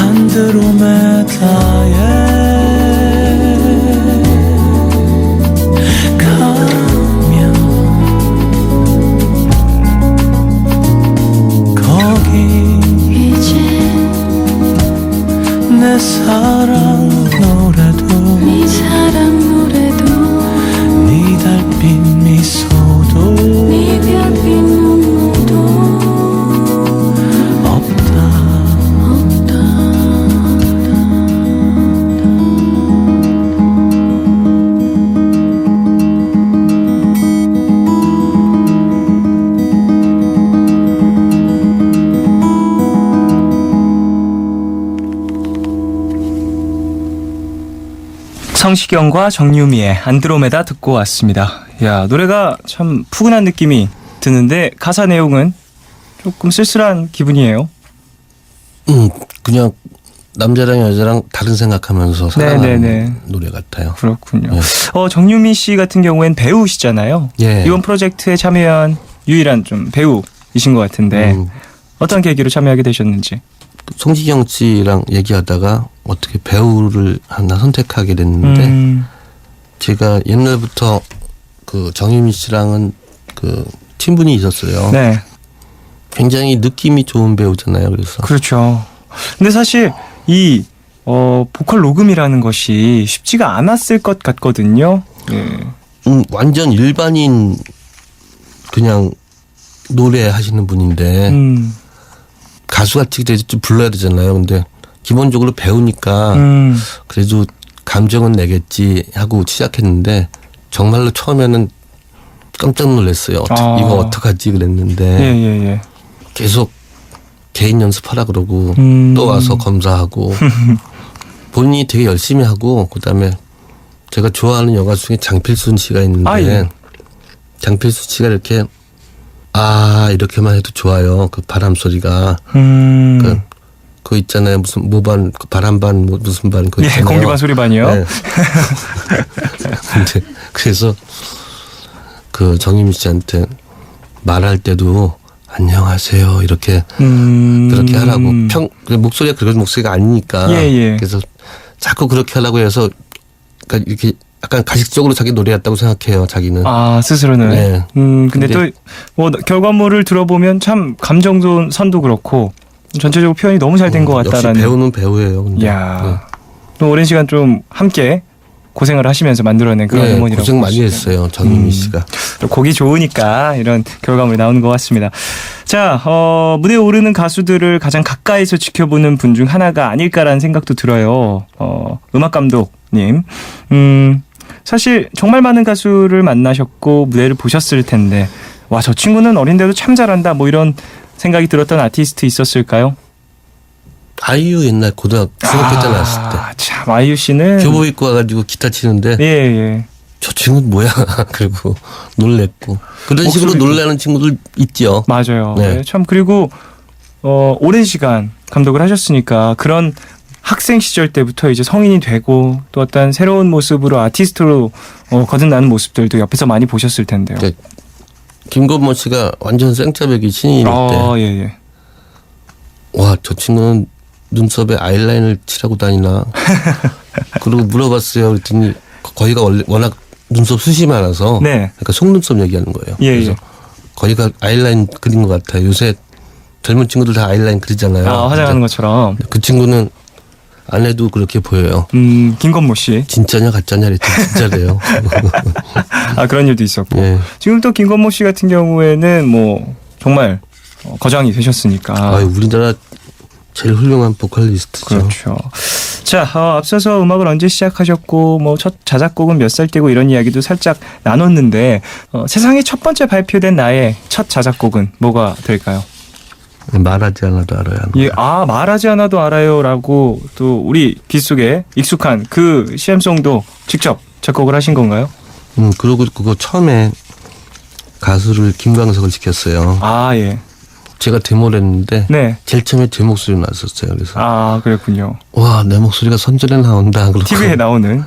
안드로메다에 내 사랑 노래도 네 사랑 노래도 네 달빛 미소도 네 별빛 눈물도 없다 성시경과 정유미의 안드로메다 듣고 왔습니다. 야, 노래가 참 푸근한 느낌이 드는데 가사 내용은 조금 쓸쓸한 기분이에요. 그냥 남자랑 여자랑 다른 생각하면서 사랑하는 네네네. 노래 같아요. 그렇군요. 네. 정유미 씨 같은 경우엔 배우시잖아요. 예. 이번 프로젝트에 참여한 유일한 좀 배우이신 것 같은데 어떤 계기로 참여하게 되셨는지. 송지경 씨랑 얘기하다가 어떻게 배우를 하나 선택하게 됐는데 제가 옛날부터 그 정유미 씨랑은 그 친분이 있었어요. 네. 굉장히 느낌이 좋은 배우잖아요. 그래서 그렇죠. 근데 사실 이 보컬 녹음이라는 것이 쉽지가 않았을 것 같거든요. 예. 완전 일반인 그냥 노래하시는 분인데 가수같이 좀 불러야 되잖아요. 근데 기본적으로 배우니까 그래도 감정은 내겠지 하고 시작했는데 정말로 처음에는 깜짝 놀랐어요. 이거 어떡하지 그랬는데 예. 계속 개인 연습하라 그러고 또 와서 검사하고 본인이 되게 열심히 하고 그다음에 제가 좋아하는 여가 중에 장필순 씨가 있는데 예. 장필순 씨가 이렇게 이렇게만 해도 좋아요. 그 바람 소리가 그 있잖아요. 무슨 모반 그 바람반 무슨 반 그거 있잖아요. 공기반 소리반이요. 네. 근데 그래서 그 정유미 씨한테 말할 때도 안녕하세요 이렇게 그렇게 하라고 목소리가 그런 목소리가 아니니까 예. 그래서 자꾸 그렇게 하라고 해서 그러니까 이렇게 약간 가식적으로 자기 노래였다고 생각해요. 자기는. 스스로는. 네. 근데 또 뭐 결과물을 들어보면 참 감정도 선도 그렇고 전체적으로 표현이 너무 잘 된 것 같다라는. 역시 배우는 배우예요. 근데. 야. 또 오랜 시간 좀 함께 고생을 하시면서 만들어낸 그런 음원이라고. 고생 많이 했어요. 정유미 씨가. 또 곡이 좋으니까 이런 결과물이 나오는 것 같습니다. 자, 무대에 오르는 가수들을 가장 가까이서 지켜보는 분 중 하나가 아닐까라는 생각도 들어요. 음악 감독님. 사실 정말 많은 가수를 만나셨고 무대를 보셨을 텐데 와, 저 친구는 어린데도 참 잘한다 뭐 이런 생각이 들었던 아티스트 있었을까요? 아이유 옛날 중학교 때 나왔을 때. 참 아이유 씨는 교복 입고 와가지고 기타 치는데 예. 저 친구는 뭐야? 그리고 놀랬고 그런 식으로 목소리도. 놀라는 친구들 있죠. 맞아요. 네. 참 그리고 오랜 시간 감독을 하셨으니까 그런 학생 시절 때부터 이제 성인이 되고 또 어떤 새로운 모습으로 아티스트로 거듭나는 모습들도 옆에서 많이 보셨을 텐데요. 네. 김건모 씨가 완전 생짜배기 신인일 때 예. 와, 저 친구는 눈썹에 아이라인을 칠하고 다니나. 그리고 물어봤어요. 그랬더니 거기가 원래 워낙 눈썹 숱이 많아서 네. 그러니까 속눈썹 얘기하는 거예요. 예, 그래서 예. 거기가 아이라인 그린 것 같아요. 요새 젊은 친구들 다 아이라인 그리잖아요. 아, 화장하는 것처럼. 그 친구는 안 해도 그렇게 보여요. 김건모 씨. 진짜냐 가짜냐 그랬더니 진짜래요. 아, 그런 일도 있었고. 예. 지금 또 김건모 씨 같은 경우에는 뭐 정말 거장이 되셨으니까. 우리나라 제일 훌륭한 보컬리스트죠. 그렇죠. 자, 앞서서 음악을 언제 시작하셨고 뭐 첫 자작곡은 몇 살 때고 이런 이야기도 살짝 나눴는데 세상에 첫 번째 발표된 나의 첫 자작곡은 뭐가 될까요? 말하지 않아도 알아야 하는 예, 거야. 말하지 않아도 알아요라고 또 우리 귀 속에 익숙한 그 CM송도 직접 작곡을 하신 건가요? 그리고 그거 처음에 가수를 김광석을 시켰어요. 아, 예. 제가 데모를 했는데 네. 제일 처음에 제 목소리 나왔었어요. 그래서 아, 그랬군요. 와, 내 목소리가 선전에 나온다. 그러고 TV에 나오는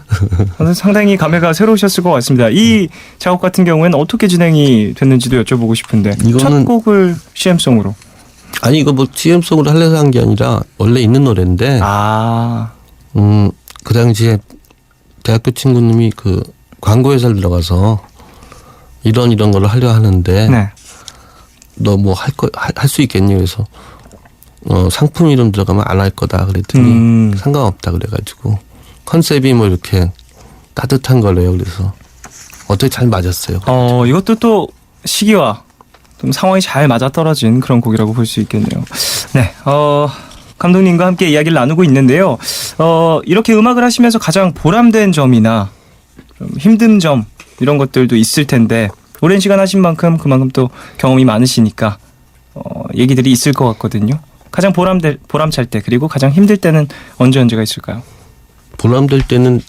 상당히 감회가 새로우셨을 것 같습니다. 이 작업 같은 경우에는 어떻게 진행이 됐는지도 여쭤보고 싶은데 이거는- 첫 곡을 CM송으로. 아니 이거 뭐 CM송으로 하려서 한 게 아니라 원래 있는 노래인데 아, 그 당시에 대학교 친구님이 그 광고 회사를 들어가서 이런 거를 하려 하는데 네. 너 뭐 할 수 있겠니? 그래서 상품 이름 들어가면 안 할 거다 그랬더니 상관없다 그래가지고 컨셉이 뭐 이렇게 따뜻한 거래요. 그래서 어떻게 잘 맞았어요. 이것도 또 시기와 좀 상황이 잘 맞아떨어진 그런 곡이라고 볼 수 있겠네요. 네, 감독님과 함께 이야기를 나누고 있는데요. 이렇게 음악을 하시면서 가장 보람된 점이나 좀 힘든 점 이런 것들도 있을 텐데 오랜 시간 하신 만큼 그만큼 또 경험이 많으시니까 얘기들이 있을 것 같거든요. 가장 보람찰 때 그리고 가장 힘들 때는 언제가 있을까요? 보람될 때는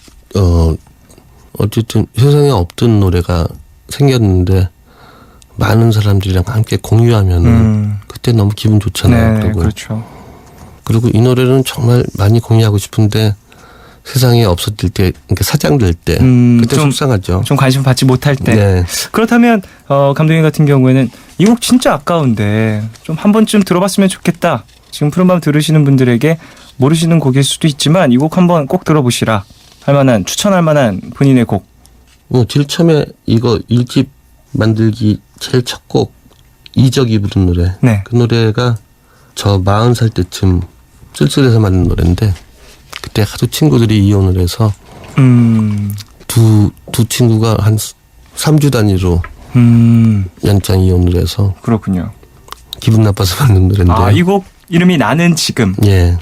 어쨌든 세상에 없던 노래가 생겼는데 많은 사람들이랑 함께 공유하면은 그때 너무 기분 좋잖아요. 네, 그리고 그렇죠. 그리고 이 노래는 정말 많이 공유하고 싶은데 세상에 없었을 때, 그러니까 사장될 때 그때 좀- 속상하죠. 좀 관심 받지 못할 때. 네. 그렇다면 감독님 같은 경우에는 이 곡 진짜 아까운데 좀 한 번쯤 들어봤으면 좋겠다. 지금 푸른밤 들으시는 분들에게 모르시는 곡일 수도 있지만 이 곡 한번 꼭 들어보시라 할 만한 추천할 만한 본인의 곡. 제일 처음에 이거 1집 만들기 제일 첫 곡 이적이 부른 노래. 네. 그 노래가 저 40살 때쯤 쓸쓸해서 만든 노래인데 그때 하도 친구들이 이혼을 해서 두 친구가 한 3주 단위로 연장 이혼을 해서 그렇군요. 기분 나빠서 만든 노래인데. 아, 이 곡 이름이 나는 지금. 예.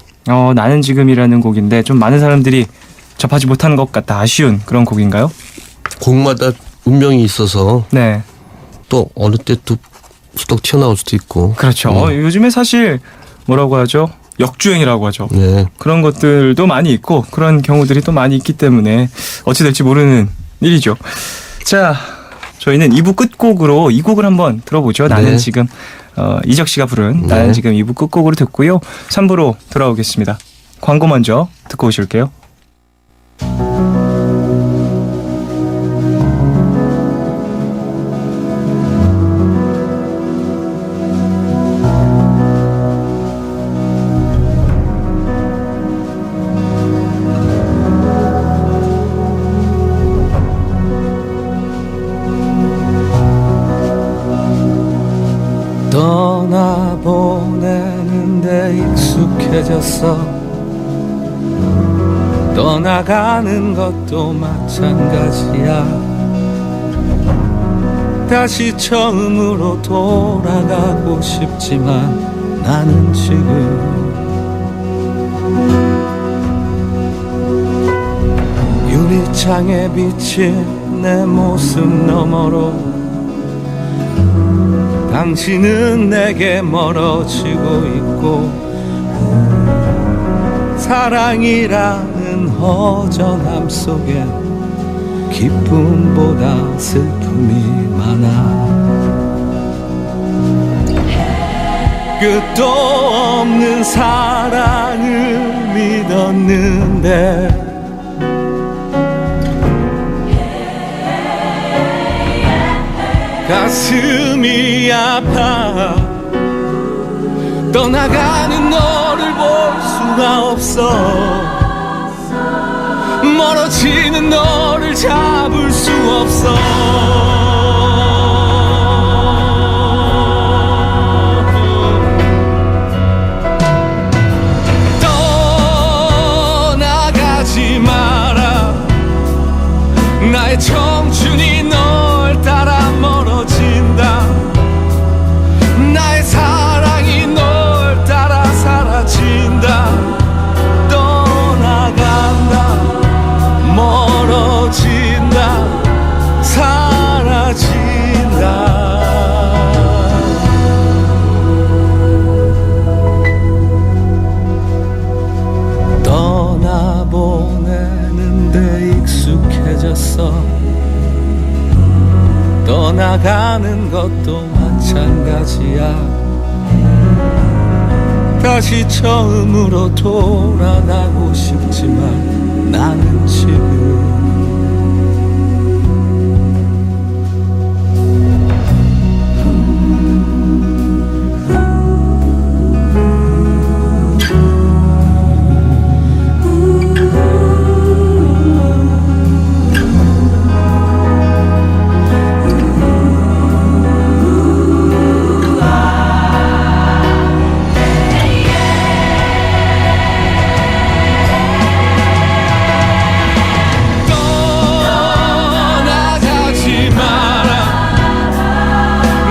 나는 지금이라는 곡인데 좀 많은 사람들이 접하지 못한 것 같다. 아쉬운 그런 곡인가요? 곡마다 운명이 있어서 네. 또 어느 때 또 후덕 튀어나올 수도 있고. 그렇죠. 요즘에 사실 뭐라고 하죠? 역주행이라고 하죠. 예. 그런 것들도 많이 있고 그런 경우들이 또 많이 있기 때문에 어찌 될지 모르는 일이죠. 자, 저희는 2부 끝곡으로 이 곡을 한번 들어보죠. 나는 네. 지금 이적 씨가 부른 네. 나는 지금 2부 끝곡으로 듣고요. 3부로 돌아오겠습니다. 광고 먼저 듣고 오실게요. 떠나보내는데 익숙해졌어. 떠나가는 것도 마찬가지야. 다시 처음으로 돌아가고 싶지만 나는 지금 유리창에 비친 내 모습 너머로 당신은 내게 멀어지고 있고 사랑이라는 허전함 속에 기쁨보다 슬픔이 많아. 끝도 없는 사랑을 믿었는데 가슴이 아파. 떠나가는 너를 볼 수가 없어. 멀어지는 너를 잡을 수 없어. 떠나가지 마라. 나의 청춘이 널 따라 멀어진다. 나의 사랑이 널 따라 사라진다. 떠나간다. 멀어진다. 사라진다. 떠나보내는데 익숙해졌어. 떠나가는 것도 마찬가지야. 다시 처음으로 돌아가고 싶지만 나는 지금 떠나가지 마라.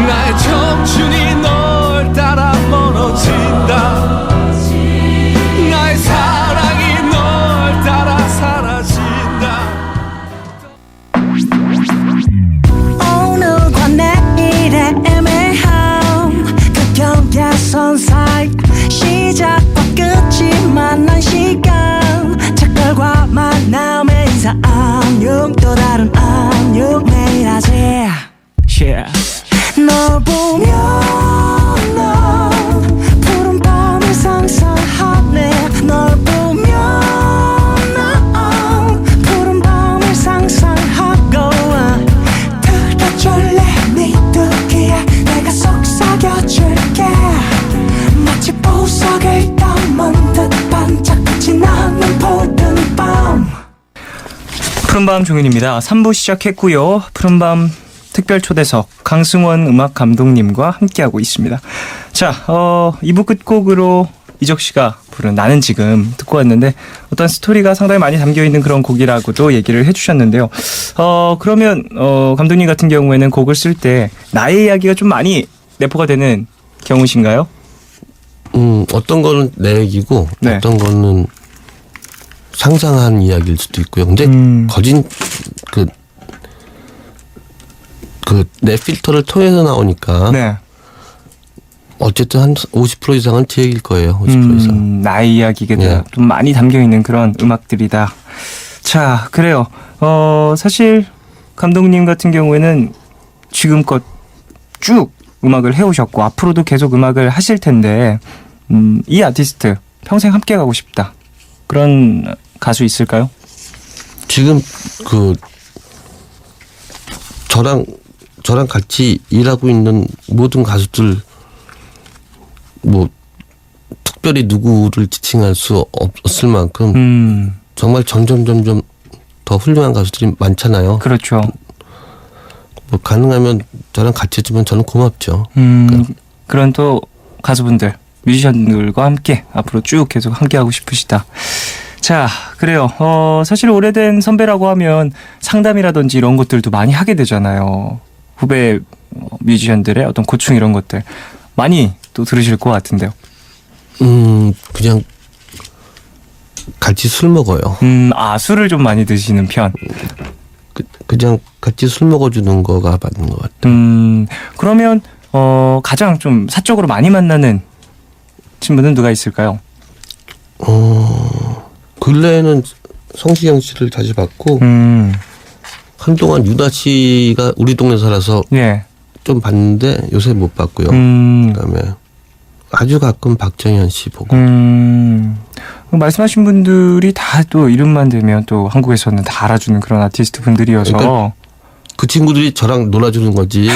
나의 청춘이 널 따라 멀어진다. 나의 사랑이 널 따라 사라진다. 오늘과 내일의 애매함 그 경계선 사이 시작과 끝이 만난 시간 작별과 만남의 인사 안녕 또 다른 안녕 매일 하지 널 보면 넌 푸른 밤을 상상하네 널 보면 넌 푸른 밤을 상상하고 들어줄래 미뚜기에 내가 속삭여줄게 마치 보석을 담은 듯 반짝빛이 나는 푸른 밤 푸른밤 종윤입니다. 3부 시작했고요. 푸른밤 특별 초대석 강승원 음악 감독님과 함께하고 있습니다. 자, 2부 끝곡으로 이적 씨가 부른 나는 지금 듣고 왔는데 어떤 스토리가 상당히 많이 담겨있는 그런 곡이라고도 얘기를 해주셨는데요. 그러면 감독님 같은 경우에는 곡을 쓸 때 나의 이야기가 좀 많이 내포가 되는 경우신가요? 어떤 거는 내 얘기고 네. 어떤 거는 상상한 이야기일 수도 있고요. 근데 거진 내 필터를 통해서 나오니까 네. 어쨌든 한 50% 이상은 제 얘기일 거예요. 50% 이상. 나의 이야기가 네. 좀 많이 담겨있는 그런 음악들이다. 자, 그래요. 사실 감독님 같은 경우에는 지금껏 쭉 음악을 해오셨고 앞으로도 계속 음악을 하실 텐데 이 아티스트 평생 함께 가고 싶다. 그런 가수 있을까요? 지금 저랑 같이 일하고 있는 모든 가수들 뭐 특별히 누구를 지칭할 수 없을 만큼 정말 점점 더 훌륭한 가수들이 많잖아요. 그렇죠. 뭐 가능하면 저랑 같이 해주면 저는 고맙죠. 그런 또 가수분들, 뮤지션들과 함께 앞으로 쭉 계속 함께하고 싶으시다. 자, 그래요. 사실 오래된 선배라고 하면 상담이라든지 이런 것들도 많이 하게 되잖아요. 후배 뮤지션들의 어떤 고충 이런 것들 많이 또 들으실 것 같은데요. 그냥 같이 술 먹어요. 술을 좀 많이 드시는 편. 그냥 같이 술 먹어주는 거가 맞는 것 같아요. 그러면 가장 좀 사적으로 많이 만나는 친구는 누가 있을까요? 근래에는 성시경 씨를 다시 봤고 한동안 유나 씨가 우리 동네 살아서 예. 좀 봤는데 요새 못 봤고요. 그다음에 아주 가끔 박정현 씨 보고. 말씀하신 분들이 다 또 이름만 되면 또 한국에서는 다 알아주는 그런 아티스트 분들이어서 그러니까 그 친구들이 저랑 놀아주는 거지.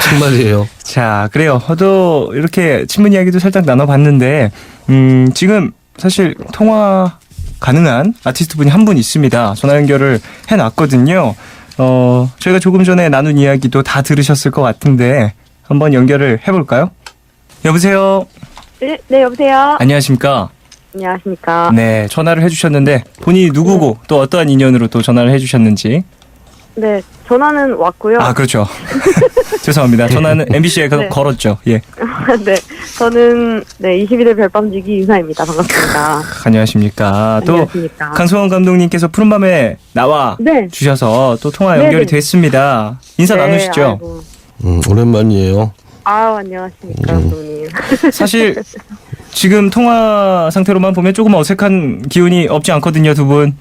정말이에요. 자, 그래요. 또 이렇게 친분 이야기도 살짝 나눠봤는데 지금 사실 통화 가능한 아티스트 분이 한 분 있습니다. 전화 연결을 해놨거든요. 저희가 조금 전에 나눈 이야기도 다 들으셨을 것 같은데 한번 연결을 해볼까요? 여보세요? 네, 여보세요? 안녕하십니까? 안녕하십니까? 네, 전화를 해주셨는데 본인이 누구고 또 어떠한 인연으로 또 전화를 해주셨는지. 네, 전화는 왔고요. 아, 그렇죠. 죄송합니다. 전화는 MBC에 네. 걸었죠. 예. 네, 저는 22대 별밤지기 유나입니다. 반갑습니다. 안녕하십니까. 또 안녕하십니까? 강소원 감독님께서 푸른밤에 나와 네. 주셔서 또 통화 연결이 네네. 됐습니다. 인사 네, 나누시죠? 아이고. 오랜만이에요. 안녕하십니까, 감독님. 사실 지금 통화 상태로만 보면 조금 어색한 기운이 없지 않거든요, 두 분.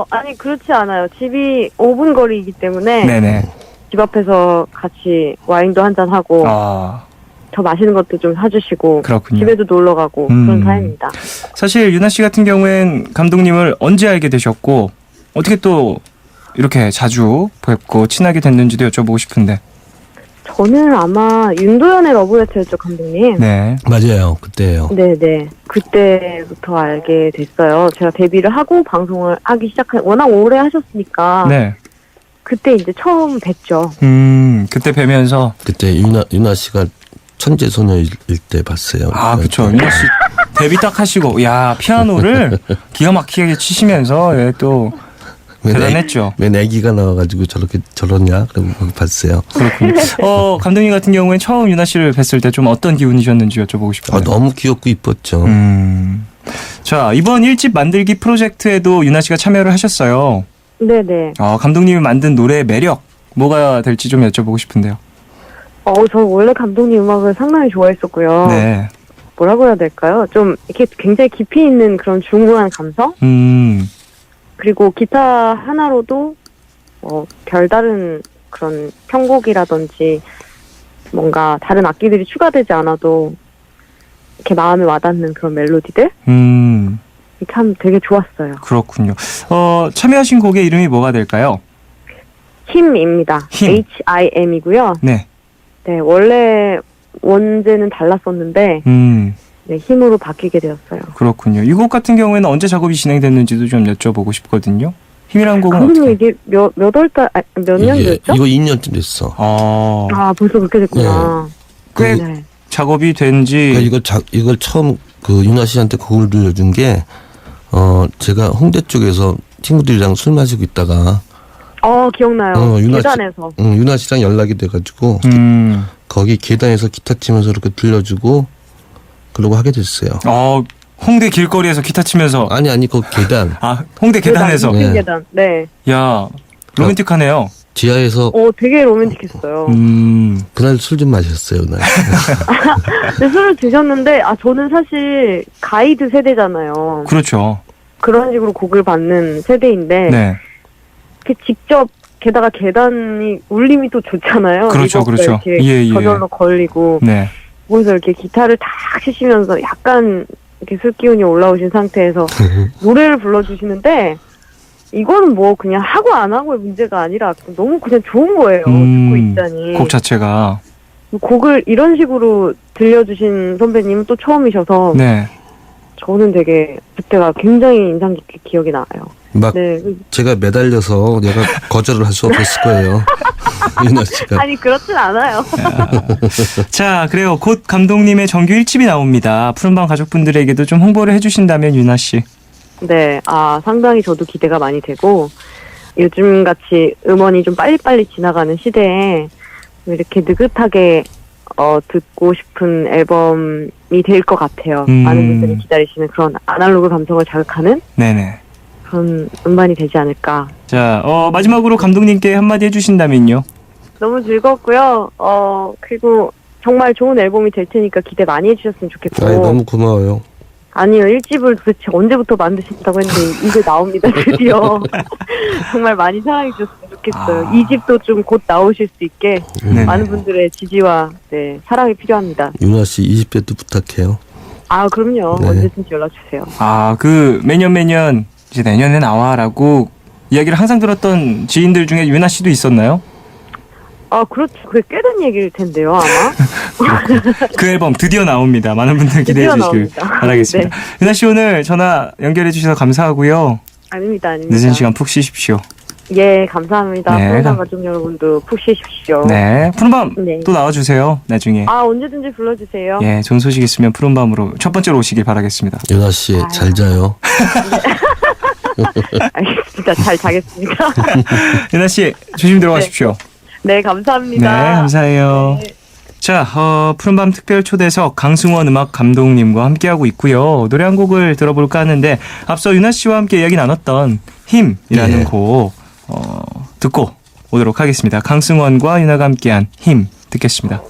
아니, 그렇지 않아요. 집이 5분 거리이기 때문에 네네. 집 앞에서 같이 와인도 한잔하고 아, 더 맛있는 것도 좀 사주시고 그렇군요. 집에도 놀러 가고 그런 사이입니다. 사실 유나 씨 같은 경우엔 감독님을 언제 알게 되셨고 어떻게 또 이렇게 자주 뵙고 친하게 됐는지도 여쭤보고 싶은데. 저는 아마 윤도현의 러브레터였죠, 감독님. 네. 맞아요. 그때예요. 네네. 그때부터 알게 됐어요. 제가 데뷔를 하고 방송을 하기 시작한, 워낙 오래 하셨으니까. 네. 그때 이제 처음 뵀죠. 그때 뵈면서 그때 유나 씨가 천재 소녀일 때 봤어요. 아, 그쵸. 유나 씨 데뷔 딱 하시고, 야, 피아노를 기가 막히게 치시면서, 예, 또, 대단했죠. 웬 애기가 나와가지고 저렇게 저러냐? 그러고 봤어요. 그렇군요. 감독님 같은 경우엔 처음 유나 씨를 뵀을 때 좀 어떤 기분이셨는지 여쭤보고 싶어요. 너무 귀엽고 이뻤죠. 자, 이번 1집 만들기 프로젝트에도 유나 씨가 참여를 하셨어요. 네네. 감독님이 만든 노래의 매력, 뭐가 될지 좀 여쭤보고 싶은데요. 저 원래 감독님 음악을 상당히 좋아했었고요. 네. 뭐라고 해야 될까요? 좀 이렇게 굉장히 깊이 있는 그런 중후한 감성? 그리고 기타 하나로도 별다른 그런 편곡이라든지 뭔가 다른 악기들이 추가되지 않아도 이렇게 마음에 와닿는 그런 멜로디들? 참 되게 좋았어요. 그렇군요. 참여하신 곡의 이름이 뭐가 될까요? 힘입니다. 힘. HIM이고요. 네. 네, 원래 원제는 달랐었는데 네, 힘으로 바뀌게 되었어요. 그렇군요. 이 곡 같은 경우에는 언제 작업이 진행됐는지도 좀 여쭤보고 싶거든요. 힘이란 곡은 감독님 어떻게? 이게 몇 년도였죠? 이거 2년쯤 됐어. 벌써 그렇게 됐구나. 꽤 네. 작업이 된지. 그러니까 이걸 처음 그 유나 씨한테 곡을 들려준 게 제가 홍대 쪽에서 친구들이랑 술 마시고 있다가 기억나요. 계단에서. 유나 씨랑 연락이 돼가지고 거기 계단에서 기타 치면서 이렇게 들려주고 그러고 하게 됐어요. 홍대 길거리에서 기타 치면서. 아니 그 계단. 홍대 계단에서. 네. 계단. 네. 야, 로맨틱하네요. 지하에서 되게 로맨틱했어요. 그날 술 좀 마셨어요. 그날. 근데 술을 드셨는데 저는 사실 가이드 세대잖아요. 그렇죠. 그런 식으로 곡을 받는 세대인데 네. 이렇게 직접 게다가 계단이 울림이 또 좋잖아요. 그렇죠, 리버브가 그렇죠. 이렇게 예. 저절로 걸리고 네. 거기서 이렇게 기타를 탁 치시면서 약간 이렇게 술 기운이 올라오신 상태에서 노래를 불러주시는데 이거는 뭐 그냥 하고 안 하고의 문제가 아니라 너무 그냥 좋은 거예요. 듣고 있자니. 곡 자체가. 곡을 이런 식으로 들려주신 선배님은 또 처음이셔서 네. 저는 되게 그때가 굉장히 인상 깊게 기억이 나요. 막 네. 제가 매달려서 내가 거절을 할 수 없었을 거예요. 유나 씨가. 아니 그렇진 않아요. 자, 그래요. 곧 감독님의 정규 1집이 나옵니다. 푸른밤 가족분들에게도 좀 홍보를 해주신다면 유나 씨. 네, 상당히 저도 기대가 많이 되고 요즘같이 음원이 좀 빨리빨리 지나가는 시대에 이렇게 느긋하게 듣고 싶은 앨범이 될 것 같아요. 많은 분들이 기다리시는 그런 아날로그 감성을 자극하는 네네. 그런 음반이 되지 않을까. 자, 마지막으로 감독님께 한마디 해주신다면요. 너무 즐겁고요. 그리고 정말 좋은 앨범이 될 테니까 기대 많이 해주셨으면 좋겠고. 너무 고마워요. 아니요, 1집을 도대체 언제부터 만드신다고 했는데 이제 나옵니다, 드디어. 정말 많이 사랑해 주셨으면 좋겠어요. 2집도 좀 곧 나오실 수 있게 많은 분들의 지지와 사랑이 필요합니다. 유나 씨 20대 도 부탁해요. 그럼요. 네. 언제든지 연락 주세요. 매년 이제 내년에 나와라고 이야기를 항상 들었던 지인들 중에 유나 씨도 있었나요? 아, 그렇죠. 그게 꽤 된 얘기일 텐데요, 아마. 그 앨범 드디어 나옵니다. 많은 분들 기대해 드디어 주시길 나옵니다. 바라겠습니다. 네. 유나 씨 오늘 전화 연결해 주셔서 감사하고요. 아닙니다, 아닙니다. 늦은 시간 푹 쉬십시오. 예, 감사합니다. 네, 프로그램 가족 여러분도 푹 쉬십시오. 네, 푸른밤 네. 또 나와주세요. 나중에. 아, 언제든지 불러주세요. 예, 좋은 소식 있으면 푸른밤으로 첫 번째로 오시길 바라겠습니다. 유나 씨 잘 자요. 알겠습니다. 잘 자겠습니다. 유나 씨 조심 들어가십시오. 네, 네, 감사합니다. 감사해요. 네. 자, 푸른밤 특별 초대석 강승원 음악 감독님과 함께하고 있고요. 노래 한 곡을 들어볼까 하는데 앞서 유나 씨와 함께 이야기 나눴던 힘이라는 예. 곡 듣고 오도록 하겠습니다. 강승원과 유나가 함께한 힘 듣겠습니다.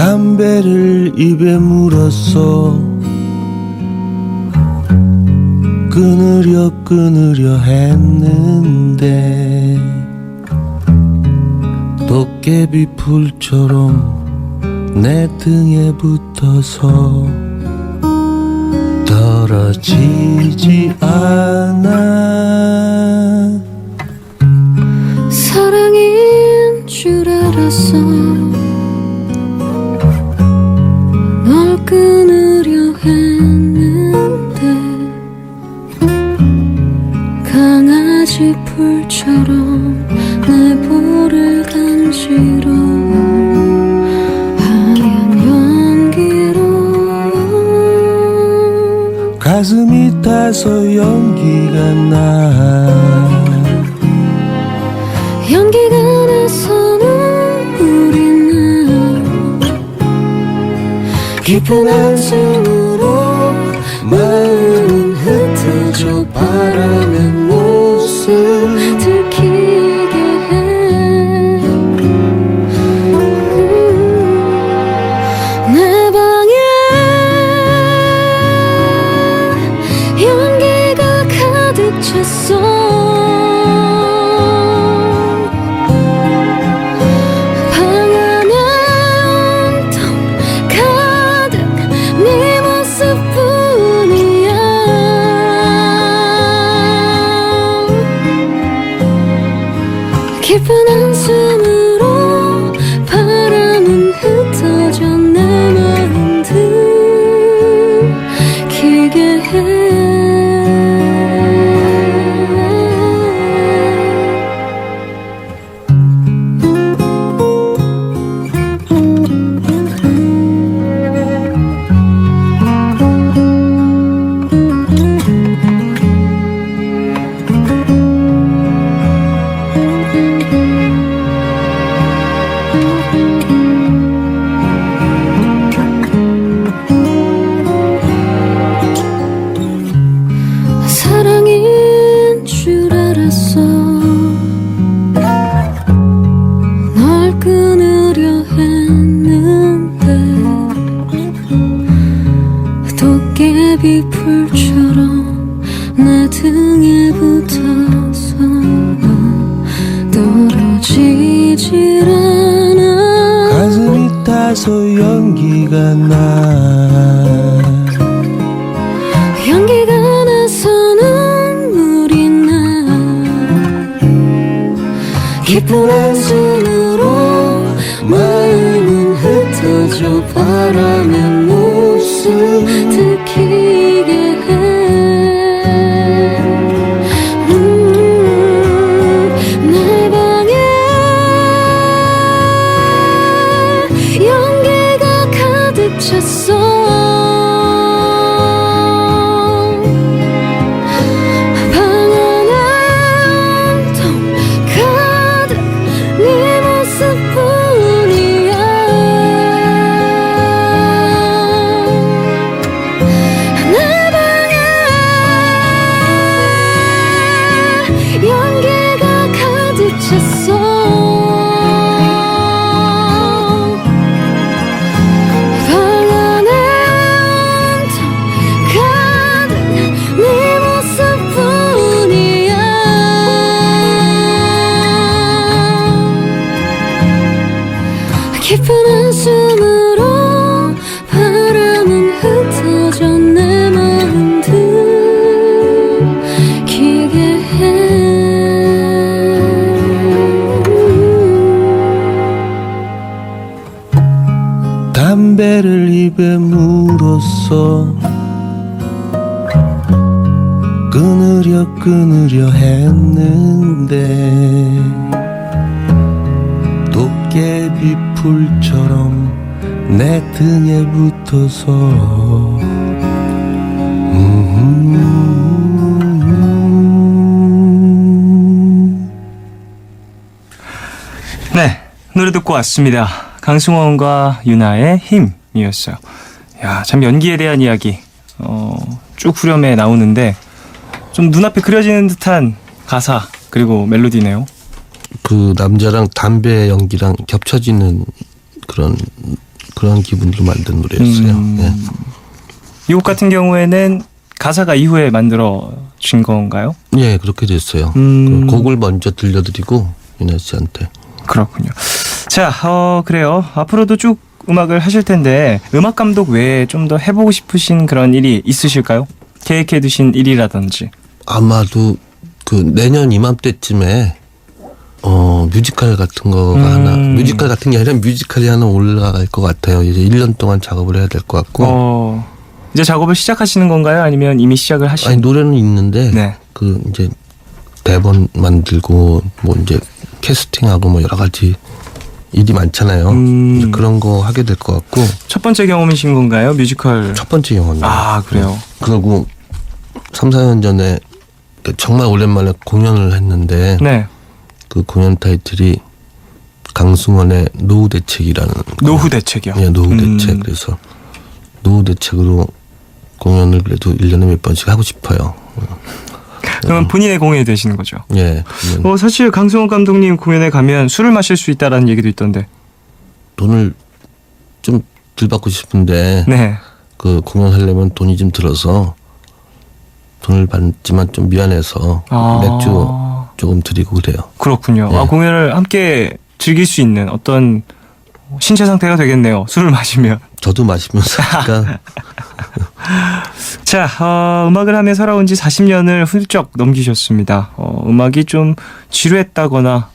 담배를 입에 물었어. 끊으려 했는데 도깨비 풀처럼 내 등에 붙어서 떨어지지 않아. 사랑인 줄 알았어 널 끊으려 했는데 강아지 풀처럼 내 볼을 간지러 하얀 연기로 가슴이 타서 연기가 나. 연기가 나서 눈물이 나 깊은 한숨으로 마음은 흩어져 바람의 모습 들키게 해 내 방에 연기가 가득 찼어 방 안에 온통 가득 네 모습뿐이야 깊은 한숨으로 바람은 흩어져 내 마음 들키게 해 사랑인 줄 알았어 널 끊으려 했는데 도깨비 풀처럼 내 등에 붙어서 떨어지질 않아 가슴이 타서 연기가 나. 연기가 나서 눈물이 나 깊은 한숨으로 마음은 흩어져 바람의 모습 들키게 해 내 방에 연기가 가득 찼어 담배를 입에 물었어. 끊으려 했는데 도깨비 풀처럼 내 등에 붙어서 네, 노래 듣고 왔습니다. 강승원과 윤하의 힘이었어요. 야, 참 연기에 대한 이야기 쭉 후렴에 나오는데 좀 눈앞에 그려지는 듯한 가사 그리고 멜로디네요. 그 남자랑 담배 연기랑 겹쳐지는 그런 기분으로 만든 노래였어요. 예. 이 곡 같은 경우에는 가사가 이후에 만들어진 건가요? 예, 그렇게 됐어요. 그 곡을 먼저 들려드리고 윤하 씨한테. 그렇군요. 자, 그래요. 앞으로도 쭉 음악을 하실 텐데 음악 감독 외에 좀 더 해보고 싶으신 그런 일이 있으실까요? 계획해 두신 일이라든지. 아마도 그 내년 이맘때쯤에 뮤지컬 같은 거가 하나, 뮤지컬 같은 게 아니라 뮤지컬이 하나 올라갈 것 같아요. 이제 1년 동안 작업을 해야 될 것 같고. 이제 작업을 시작하시는 건가요? 아니면 이미 시작을 하신? 아니, 노래는 있는데 네. 그 이제 대본 만들고 뭐 이제 캐스팅하고 뭐 여러 가지 일이 많잖아요. 이제 그런 거 하게 될 것 같고. 첫 번째 경험이신 건가요? 뮤지컬. 첫 번째 영화입니다. 아, 그래요. 그리고 3, 4년 전에 정말 오랜만에 공연을 했는데 네. 그 공연 타이틀이 강승원의 노후 대책이라는 노후 대책이요. 예, 노후 대책. 그래서 노후 대책으로 공연을 그래도 1년에 몇 번씩 하고 싶어요. 그러면 본인의 공연이 되시는 거죠. 예. 사실 강승원 감독님 공연에 가면 술을 마실 수 있다라는 얘기도 있던데. 돈을 좀 덜 받고 싶은데 네. 그 공연하려면 돈이 좀 들어서 돈을 받지만 좀 미안해서 맥주 조금 드리고 그래요. 그렇군요. 예. 공연을 함께 즐길 수 있는 어떤 신체 상태가 되겠네요. 술을 마시면. 저도 마시면서 하니까. 자, 음악을 하며 살아온 지 40년을 훌쩍 넘기셨습니다. 음악이 좀 지루했다거나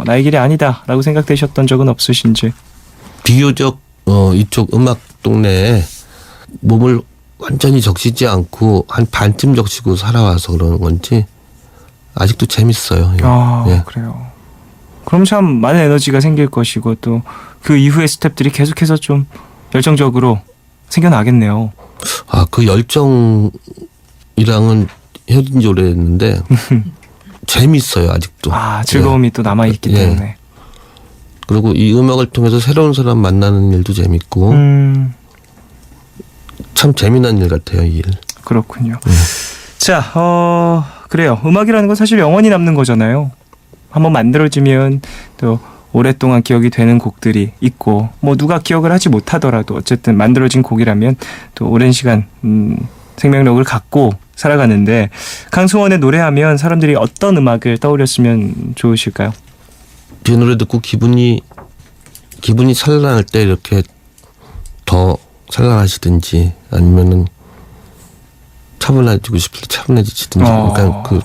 나의 길이 아니다라고 생각되셨던 적은 없으신지? 비교적 이쪽 음악 동네에 몸을 완전히 적시지 않고 한 반쯤 적시고 살아와서 그러는 건지 아직도 재밌어요. 예. 그래요. 그럼 참 많은 에너지가 생길 것이고 또 그 이후에 스텝들이 계속해서 좀 열정적으로 생겨나겠네요. 그 열정이랑은 헤어진 지 오래됐는데 재밌어요 아직도. 즐거움이 또 남아있기 때문에. 그리고 이 음악을 통해서 새로운 사람 만나는 일도 재밌고 참 재미난 일 같아요, 이 일. 그렇군요. 자, 그래요. 음악이라는 건 사실 영원히 남는 거잖아요. 한번 만들어지면 또 오랫동안 기억이 되는 곡들이 있고 뭐 누가 기억을 하지 못하더라도 어쨌든 만들어진 곡이라면 또 오랜 시간 생명력을 갖고 살아가는데 강승원의 노래하면 사람들이 어떤 음악을 떠올렸으면 좋으실까요? 제 노래 듣고 기분이 찬란할 때 이렇게 더 찬란하시든지 아니면은 차분해지고 싶을 때 차분해지시든지 그러니까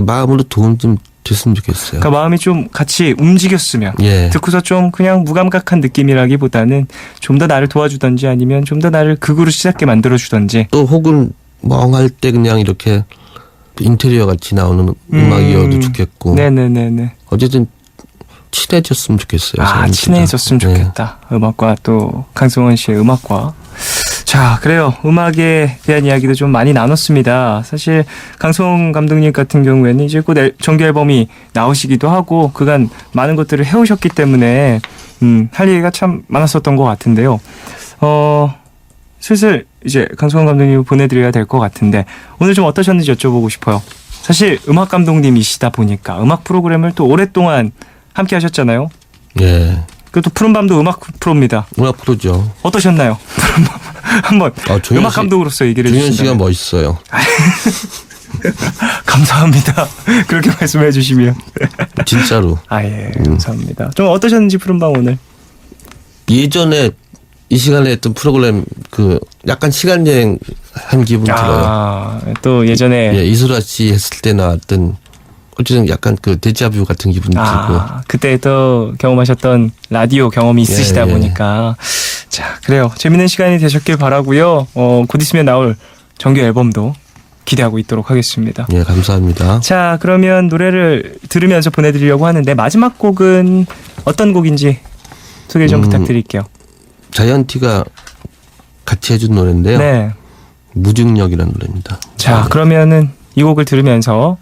마음으로 도움 좀 됐으면 좋겠어요. 그러니까 마음이 좀 같이 움직였으면 듣고서 좀 그냥 무감각한 느낌이라기보다는 좀 더 나를 도와주던지 아니면 좀 더 나를 극으로 시작게 만들어주던지 또 혹은 멍할 때 그냥 이렇게 인테리어 같이 나오는 음악이어도 좋겠고 네네네네. 어쨌든 친해졌으면 좋겠어요. 친해졌으면 좋겠다. 음악과 또 강승원 씨의 음악과. 자, 그래요. 음악에 대한 이야기도 좀 많이 나눴습니다. 사실 강승원 감독님 같은 경우에는 이제 곧 정규 앨범이 나오시기도 하고 그간 많은 것들을 해오셨기 때문에 할 얘기가 참 많았었던 것 같은데요. 슬슬 이제 강승원 감독님 보내드려야 될 것 같은데 오늘 좀 어떠셨는지 여쭤보고 싶어요. 사실 음악 감독님이시다 보니까 음악 프로그램을 또 오랫동안 함께 하셨잖아요. 예. 그또 푸른밤도 음악 프로입니다. 음악 프로죠. 어떠셨나요? 한번 음악 감독으로서 얘기를 해주신다면. 종현 씨가 멋있어요. 감사합니다. 그렇게 말씀해 주시면. 진짜로. 예. 감사합니다. 좀 어떠셨는지 푸른밤 오늘. 예전에 이 시간에 했던 프로그램 약간 시간 여행 한 기분 들어요. 또 예전에 이소라 씨 했을 때 나왔던 어쨌든 약간 데자뷰 같은 기분 들고. 그때 또 경험하셨던 라디오 경험이 있으시다 보니까 자, 그래요. 재밌는 시간이 되셨길 바라고요. 곧 있으면 나올 정규 앨범도 기대하고 있도록 하겠습니다. 예, 감사합니다. 자, 그러면 노래를 들으면서 보내드리려고 하는데 마지막 곡은 어떤 곡인지 소개 좀 부탁드릴게요. 자이언티가 같이 해준 노래인데요. 네. 무중력이라는 노래입니다. 자, 그러면은 이 곡을 들으면서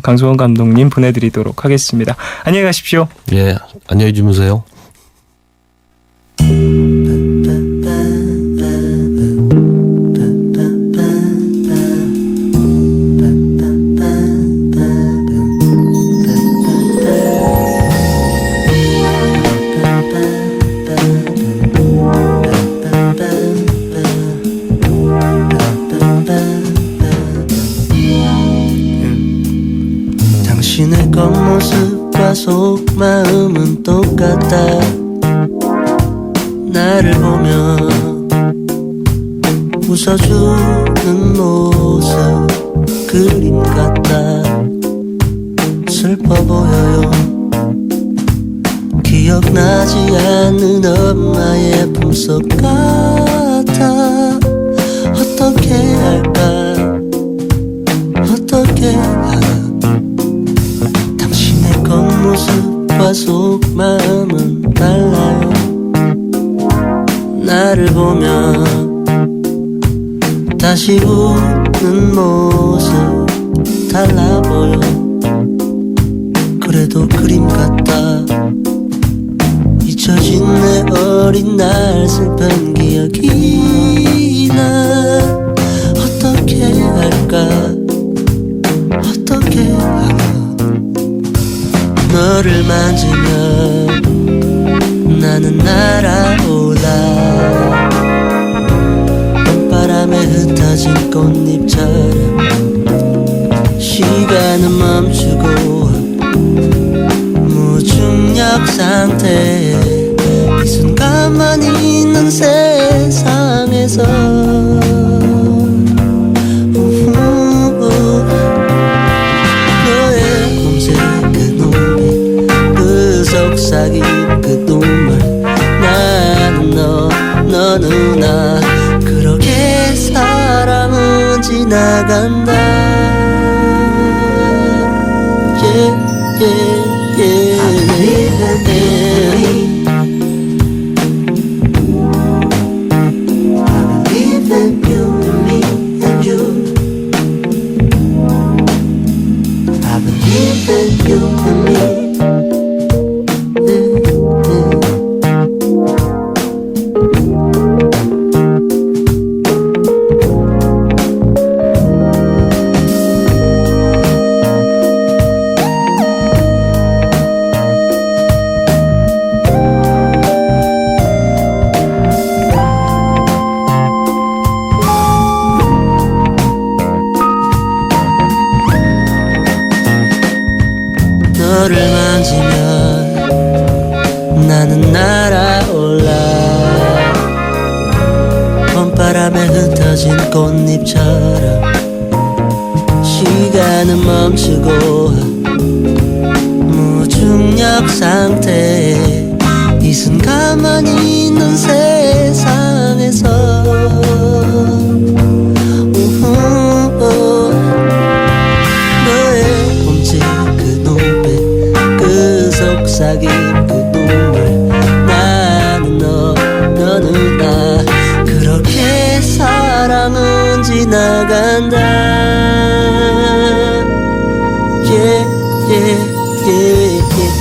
강소원 감독님 보내드리도록 하겠습니다. 안녕히 가십시오. 예, 안녕히 주무세요. 당신의 겉모습과 속마음은 똑같다. 나를 보면 웃어주는 모습 그림 같다. 슬퍼 보여요. 기억나지 않는 엄마의 품속 같아. 어떻게 할까 어떻게 알아. 당신의 겉모습과 속마음은 달라요. 나를 보면 다시 웃는 모습 달라 보여. 그래도 그림 같다. 잊혀진 내 어린 날 슬픈 기억이 나. 어떻게 할까 어떻게 알아. 너를 만지면 나는 날아올라. 봄바람에 흩어진 꽃잎처럼 시간은 멈추고 무중력 상태에 이 순간만 있는 세상에서 너의 검색 그 눈빛 그 속삭임 그 눈물 나는 너는 나. 그렇게 사람은 지나간다. yeah, yeah, yeah. I believe in you. I believe in you and me and you. I believe in you and me. 너를 만지면 나는 날아올라. 봄바람에 흩어진 꽃잎처럼 시간은 멈추고 무중력 상태에 이 순간만 있는 세상에서 너의 봄집 그 눈빛 그 속삭임 그 눈물 나는 너는 나. 그렇게 사랑은 지나간다. yeah, yeah, yeah, yeah.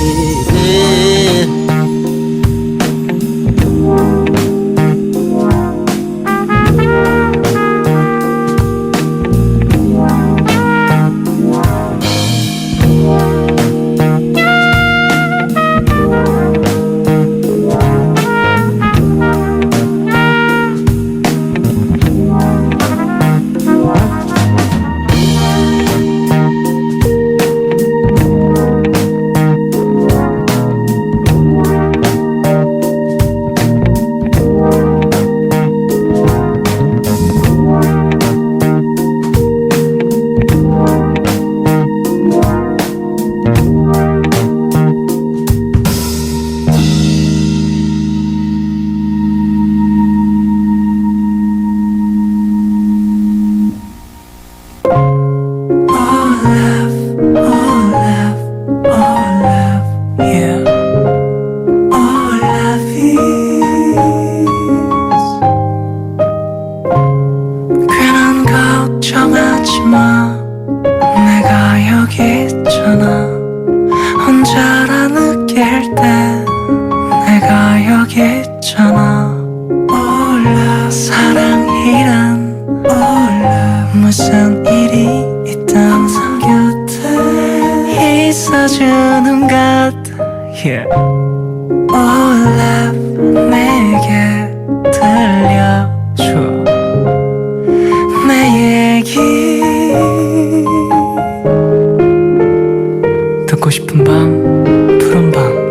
무슨 일이 있던 곁에 있어주는 것 yeah. 올라 내게 들려줘 내 얘기 듣고 싶은 밤 푸른 밤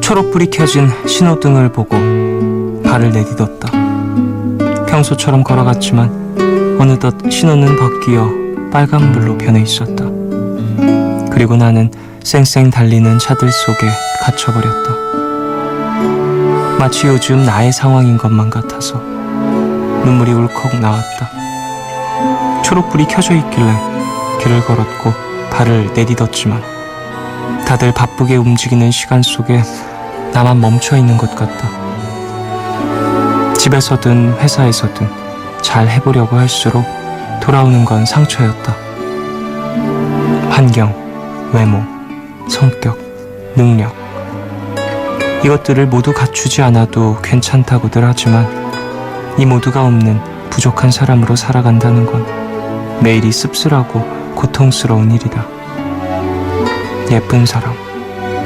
초록불이 켜진 신호등을 보고 발을 내딛었다. 평소처럼 걸어갔지만 어느덧 신호는 바뀌어 빨간불로 변해 있었다. 그리고 나는 쌩쌩 달리는 차들 속에 갇혀버렸다. 마치 요즘 나의 상황인 것만 같아서 눈물이 울컥 나왔다. 초록불이 켜져 있길래 길을 걸었고 발을 내딛었지만 다들 바쁘게 움직이는 시간 속에 나만 멈춰있는 것 같다. 집에서든 회사에서든 잘 해보려고 할수록 돌아오는 건 상처였다. 환경, 외모, 성격, 능력 이것들을 모두 갖추지 않아도 괜찮다고들 하지만 이 모두가 없는 부족한 사람으로 살아간다는 건 매일이 씁쓸하고 고통스러운 일이다. 예쁜 사람,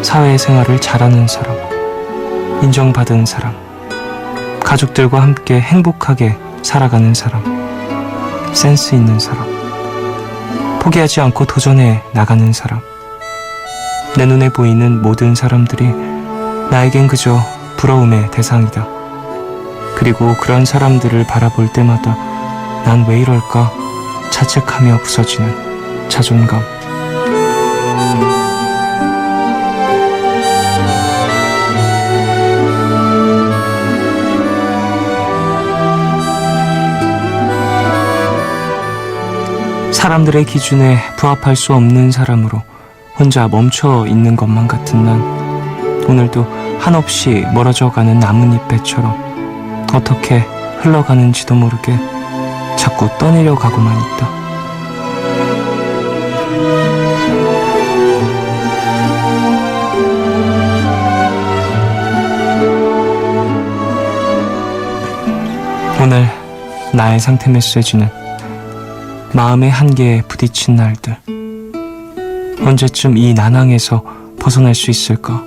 사회생활을 잘하는 사람, 인정받은 사람, 가족들과 함께 행복하게 살아가는 사람, 센스 있는 사람, 포기하지 않고 도전해 나가는 사람. 내 눈에 보이는 모든 사람들이 나에겐 그저 부러움의 대상이다. 그리고 그런 사람들을 바라볼 때마다 난 왜 이럴까 자책하며 부서지는 자존감. 사람들의 기준에 부합할 수 없는 사람으로 혼자 멈춰 있는 것만 같은 난 오늘도 한없이 멀어져가는 나뭇잎배처럼 어떻게 흘러가는지도 모르게 자꾸 떠내려 가고만 있다. 오늘 나의 상태 메시지는 마음의 한계에 부딪힌 날들. 언제쯤 이 난항에서 벗어날 수 있을까?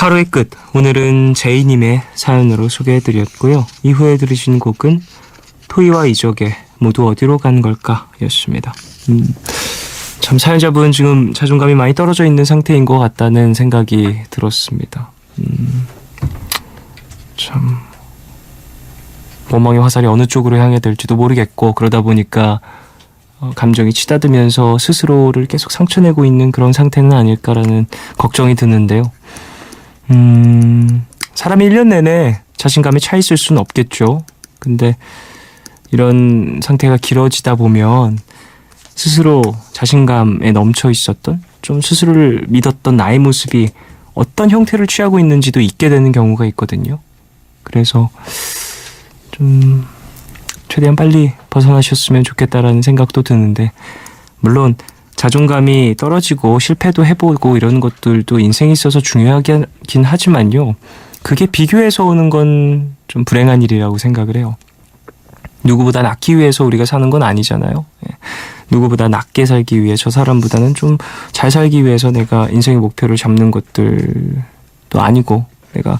하루의 끝, 오늘은 제이님의 사연으로 소개해드렸고요. 이후에 들으신 곡은 토이와 이적의 모두 어디로 간 걸까 였습니다. 참 사연자분 지금 자존감이 많이 떨어져 있는 상태인 것 같다는 생각이 들었습니다. 참 원망의 화살이 어느 쪽으로 향해 될지도 모르겠고, 그러다 보니까 감정이 치닫으면서 스스로를 계속 상처내고 있는 그런 상태는 아닐까라는 걱정이 드는데요. 사람이 1년 내내 자신감에 차 있을 수는 없겠죠. 근데 이런 상태가 길어지다 보면 스스로 자신감에 넘쳐 있었던, 좀 스스로를 믿었던 나의 모습이 어떤 형태를 취하고 있는지도 잊게 되는 경우가 있거든요. 그래서 좀 최대한 빨리 벗어나셨으면 좋겠다라는 생각도 드는데, 물론 자존감이 떨어지고 실패도 해보고 이런 것들도 인생에 있어서 중요하긴 하지만요, 그게 비교해서 오는 건 좀 불행한 일이라고 생각을 해요. 누구보다 낫기 위해서 우리가 사는 건 아니잖아요. 누구보다 낫게 살기 위해, 저 사람보다는 좀 잘 살기 위해서 내가 인생의 목표를 잡는 것들도 아니고, 내가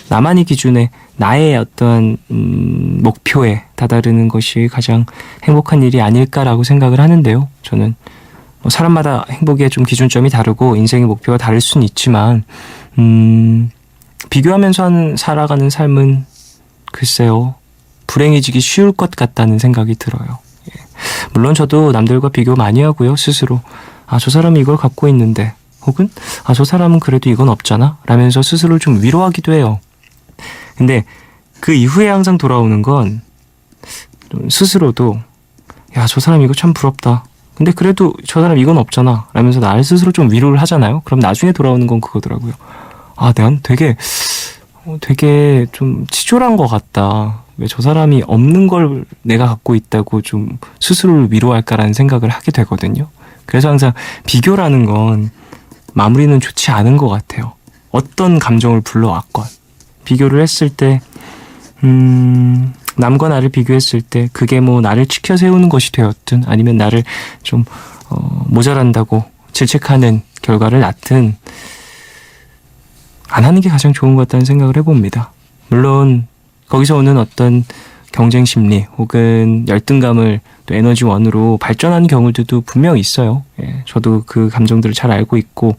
나만의 기준에 나의 어떤 목표에 다다르는 것이 가장 행복한 일이 아닐까라고 생각을 하는데요. 저는 사람마다 행복의 좀 기준점이 다르고 인생의 목표가 다를 수는 있지만 비교하면서 살아가는 삶은 글쎄요, 불행해지기 쉬울 것 같다는 생각이 들어요. 물론 저도 남들과 비교 많이 하고요. 스스로 저 사람이 이걸 갖고 있는데, 혹은 저 사람은 그래도 이건 없잖아 라면서 스스로를 좀 위로하기도 해요. 근데 그 이후에 항상 돌아오는 건 좀 스스로도 저 사람 이거 참 부럽다, 근데 그래도 저 사람 이건 없잖아 라면서 나를 스스로 좀 위로를 하잖아요. 그럼 나중에 돌아오는 건 그거더라고요. 난 되게 좀 치졸한 것 같다. 왜 저 사람이 없는 걸 내가 갖고 있다고 좀 스스로를 위로할까라는 생각을 하게 되거든요. 그래서 항상 비교라는 건 마무리는 좋지 않은 것 같아요. 어떤 감정을 불러왔건 비교를 했을 때 남과 나를 비교했을 때 그게 뭐 나를 치켜 세우는 것이 되었든, 아니면 나를 좀 모자란다고 질책하는 결과를 낳든 안 하는 게 가장 좋은 것 같다는 생각을 해봅니다. 물론 거기서 오는 어떤 경쟁 심리 혹은 열등감을 또 에너지원으로 발전하는 경우들도 분명 있어요. 저도 그 감정들을 잘 알고 있고,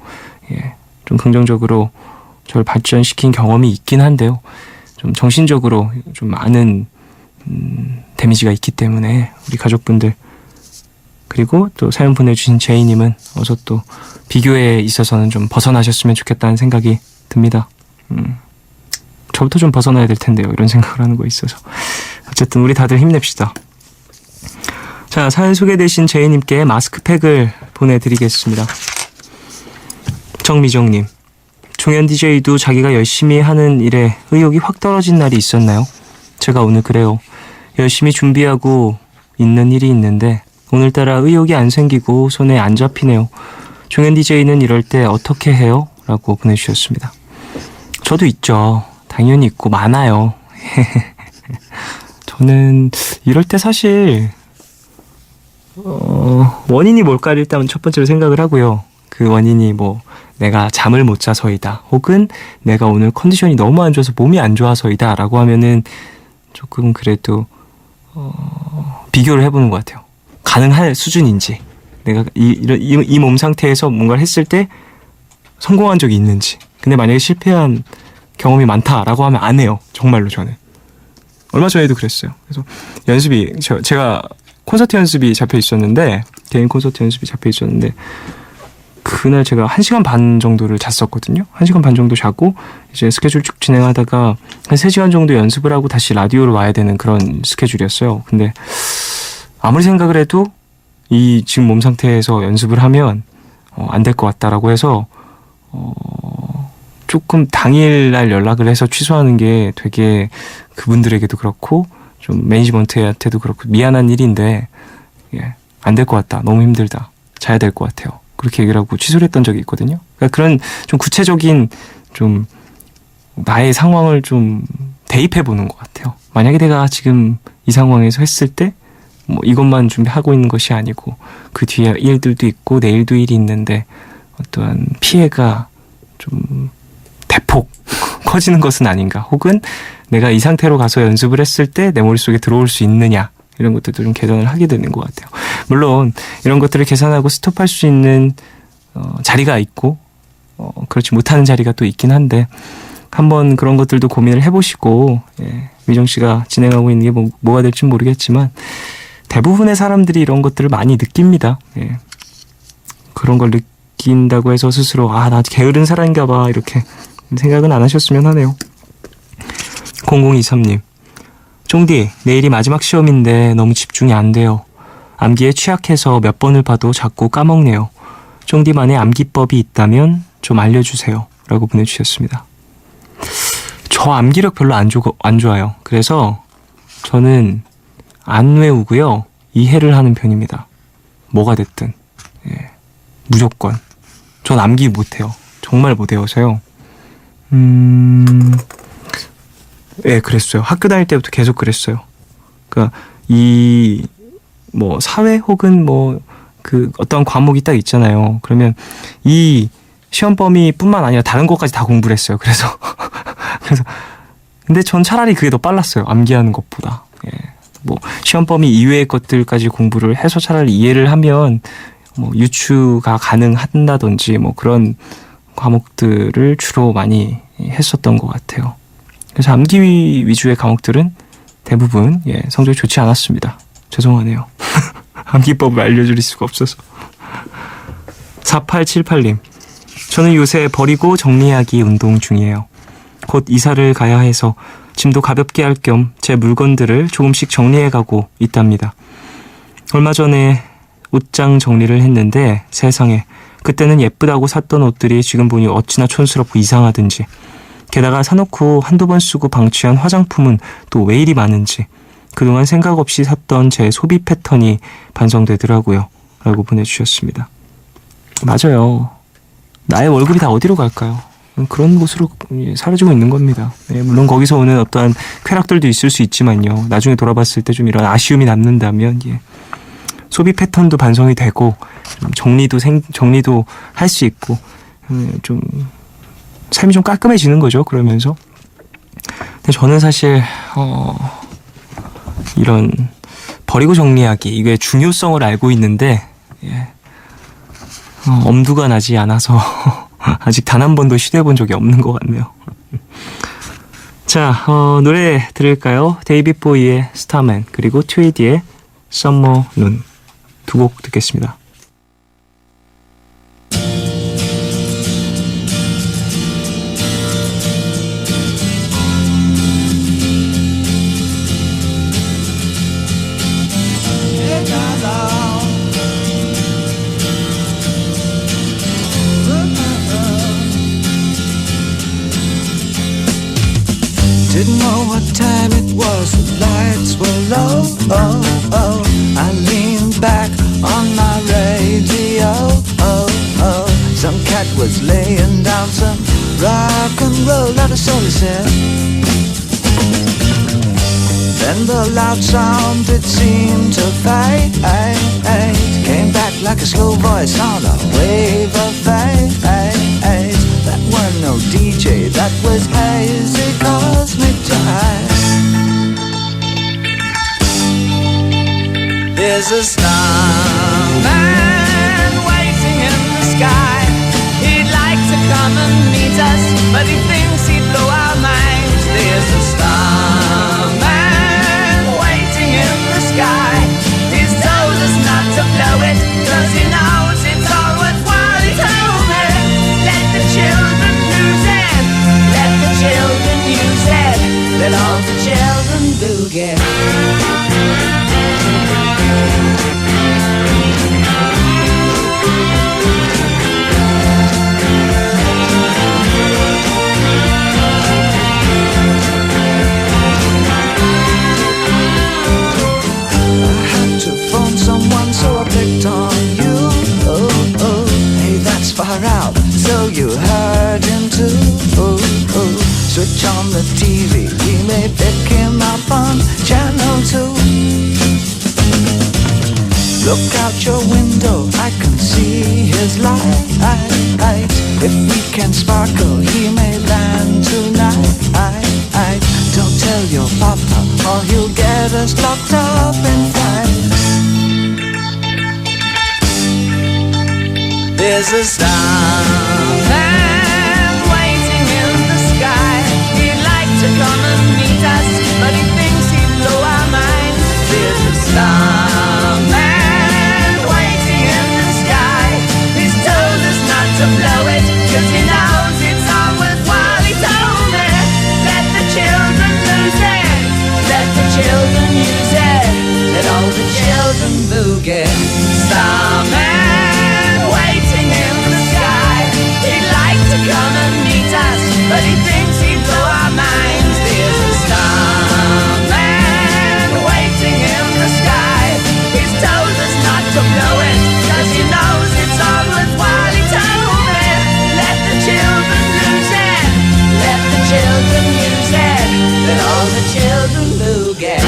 좀 긍정적으로 저를 발전시킨 경험이 있긴 한데요. 좀 정신적으로 좀 많은 데미지가 있기 때문에 우리 가족분들, 그리고 또 사연 보내주신 제이님은 어서 또 비교에 있어서는 좀 벗어나셨으면 좋겠다는 생각이 듭니다. 저부터 좀 벗어나야 될 텐데요. 이런 생각을 하는 거 있어서. 어쨌든 우리 다들 힘냅시다. 자, 사연 소개되신 제이님께 마스크팩을 보내드리겠습니다. 정미정님, 종현 DJ도 자기가 열심히 하는 일에 의욕이 확 떨어진 날이 있었나요? 제가 오늘 그래요. 열심히 준비하고 있는 일이 있는데 오늘따라 의욕이 안 생기고 손에 안 잡히네요. 종현 DJ는 이럴 때 어떻게 해요? 라고 보내주셨습니다. 저도 있죠. 당연히 있고 많아요. 저는 이럴 때 사실 원인이 뭘까를 일단 첫 번째로 생각을 하고요. 그 원인이 뭐 내가 잠을 못 자서이다, 혹은 내가 오늘 컨디션이 너무 안 좋아서 몸이 안 좋아서이다 라고 하면은 조금 그래도 비교를 해보는 것 같아요. 가능할 수준인지, 내가 이 몸 상태에서 뭔가를 했을 때 성공한 적이 있는지. 근데 만약에 실패한 경험이 많다라고 하면 안 해요. 정말로 저는. 얼마 전에도 그랬어요. 그래서 연습이, 제가 콘서트 연습이 잡혀 있었는데, 개인 콘서트 연습이 잡혀 있었는데, 그날 제가 1시간 반 정도를 잤었거든요. 1시간 반 정도 자고 이제 스케줄 쭉 진행하다가 한 3시간 정도 연습을 하고 다시 라디오로 와야 되는 그런 스케줄이었어요. 근데 아무리 생각을 해도 이 지금 몸 상태에서 연습을 하면 안 될 것 같다라고 해서 조금 당일날 연락을 해서 취소하는 게 되게 그분들에게도 그렇고 좀 매니지먼트한테도 그렇고 미안한 일인데, 안 될 것 같다, 너무 힘들다, 자야 될 것 같아요, 그렇게 얘기를 하고 취소를 했던 적이 있거든요. 그러니까 그런 좀 구체적인 좀 나의 상황을 좀 대입해 보는 것 같아요. 만약에 내가 지금 이 상황에서 했을 때 뭐 이것만 준비하고 있는 것이 아니고 그 뒤에 일들도 있고 내일도 일이 있는데 어떠한 피해가 좀 대폭 커지는 것은 아닌가, 혹은 내가 이 상태로 가서 연습을 했을 때 내 머릿속에 들어올 수 있느냐, 이런 것들도 좀 계산을 하게 되는 것 같아요. 물론 이런 것들을 계산하고 스톱할 수 있는 자리가 있고 그렇지 못하는 자리가 또 있긴 한데, 한번 그런 것들도 고민을 해보시고, 미정 씨가 진행하고 있는 게 뭐가 될지 모르겠지만 대부분의 사람들이 이런 것들을 많이 느낍니다. 그런 걸 느낀다고 해서 스스로 나 게으른 사람인가 봐, 이렇게 생각은 안 하셨으면 하네요. 0023님, 쫑디, 내일이 마지막 시험인데 너무 집중이 안 돼요. 암기에 취약해서 몇 번을 봐도 자꾸 까먹네요. 쫑디만의 암기법이 있다면 좀 알려주세요, 라고 보내주셨습니다. 저 암기력 별로 안 좋아요. 그래서 저는 안 외우고요, 이해를 하는 편입니다. 뭐가 됐든. 무조건. 전 암기 못해요. 정말 못 외워서요. 그랬어요. 학교 다닐 때부터 계속 그랬어요. 그러니까 사회 혹은 어떤 과목이 딱 있잖아요. 그러면 이 시험 범위뿐만 아니라 다른 것까지 다 공부를 했어요. 그래서 근데 전 차라리 그게 더 빨랐어요. 암기하는 것보다. 시험 범위 이외의 것들까지 공부를 해서 차라리 이해를 하면 유추가 가능한다든지 그런 과목들을 주로 많이 했었던 것 같아요. 그래서 암기 위주의 과목들은 대부분 성적이 좋지 않았습니다. 죄송하네요. 암기법을 알려드릴 수가 없어서. 4878님, 저는 요새 버리고 정리하기 운동 중이에요. 곧 이사를 가야 해서 짐도 가볍게 할 겸 제 물건들을 조금씩 정리해가고 있답니다. 얼마 전에 옷장 정리를 했는데 세상에, 그때는 예쁘다고 샀던 옷들이 지금 보니 어찌나 촌스럽고 이상하든지, 게다가 사놓고 한두 번 쓰고 방치한 화장품은 또 왜 이리 많은지 그동안 생각 없이 샀던 제 소비 패턴이 반성되더라고요, 라고 보내주셨습니다. 맞아요. 나의 월급이 다 어디로 갈까요? 그런 곳으로 사라지고 있는 겁니다. 물론 거기서 오는 어떠한 쾌락들도 있을 수 있지만요, 나중에 돌아봤을 때 좀 이런 아쉬움이 남는다면 소비 패턴도 반성이 되고 정리도 할 수 있고 좀 삶이 좀 깔끔해지는 거죠. 그러면서. 근데 저는 사실 이런 버리고 정리하기, 이게 중요성을 알고 있는데 엄두가 나지 않아서 아직 단 한 번도 시도해본 적이 없는 것 같네요. 자, 노래 들을까요? 데이빗 보이의 스타맨, 그리고 트위디의 썸머 눈, 두 곡 듣겠습니다. Didn't know what time it was, the lights were low. I leaned back on my radio. Some cat was laying down some rock and roll, that is all he said. Then the loud sound, it seemed to fade. Came back like a slow voice on a wave of fate. That weren't no DJ, that was hazy cosmic jive. There's a starman waiting in the sky. He'd like to come and meet us, but he thinks he'd blow our minds. There's a starman waiting in the sky. He's told us not to blow it, 'cause he knows it's all worthwhile. He told me, let the children lose it, let the children use it, let all the children boogie. Out, so you heard him too. Switch on the TV, we may pick him up on channel 2. Look out your window, I can see his light. If we can sparkle, he may land tonight. Don't tell your papa, or he'll get us locked up and fight. There's a starman waiting in the sky. He'd like to come and meet us, but he thinks he'd blow our minds. There's a starman waiting in the sky. He's told us not to blow it, 'cause he knows it's all worthwhile. He told me, let the children lose it, let the children use it, let all the children boogie. Starman waiting in the sky. He'd like to come and meet us, but he thinks he'd blow our minds. There's a starman waiting in the sky. He's told us not to blow it, 'cause he knows it's all worthwhile. He told me, let the children lose it, let the children use it, let all the children boogie.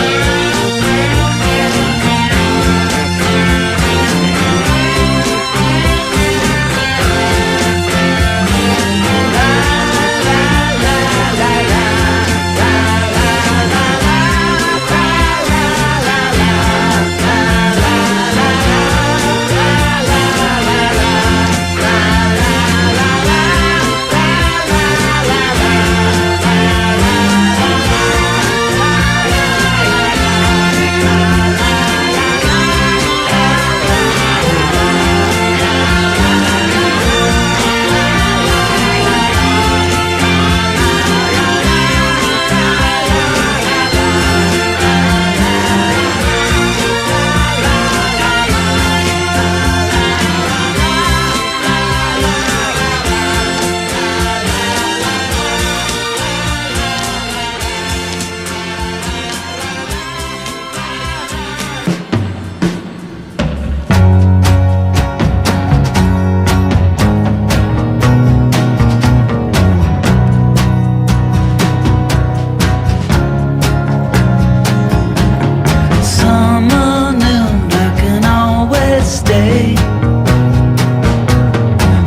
Summer noon, I can always stay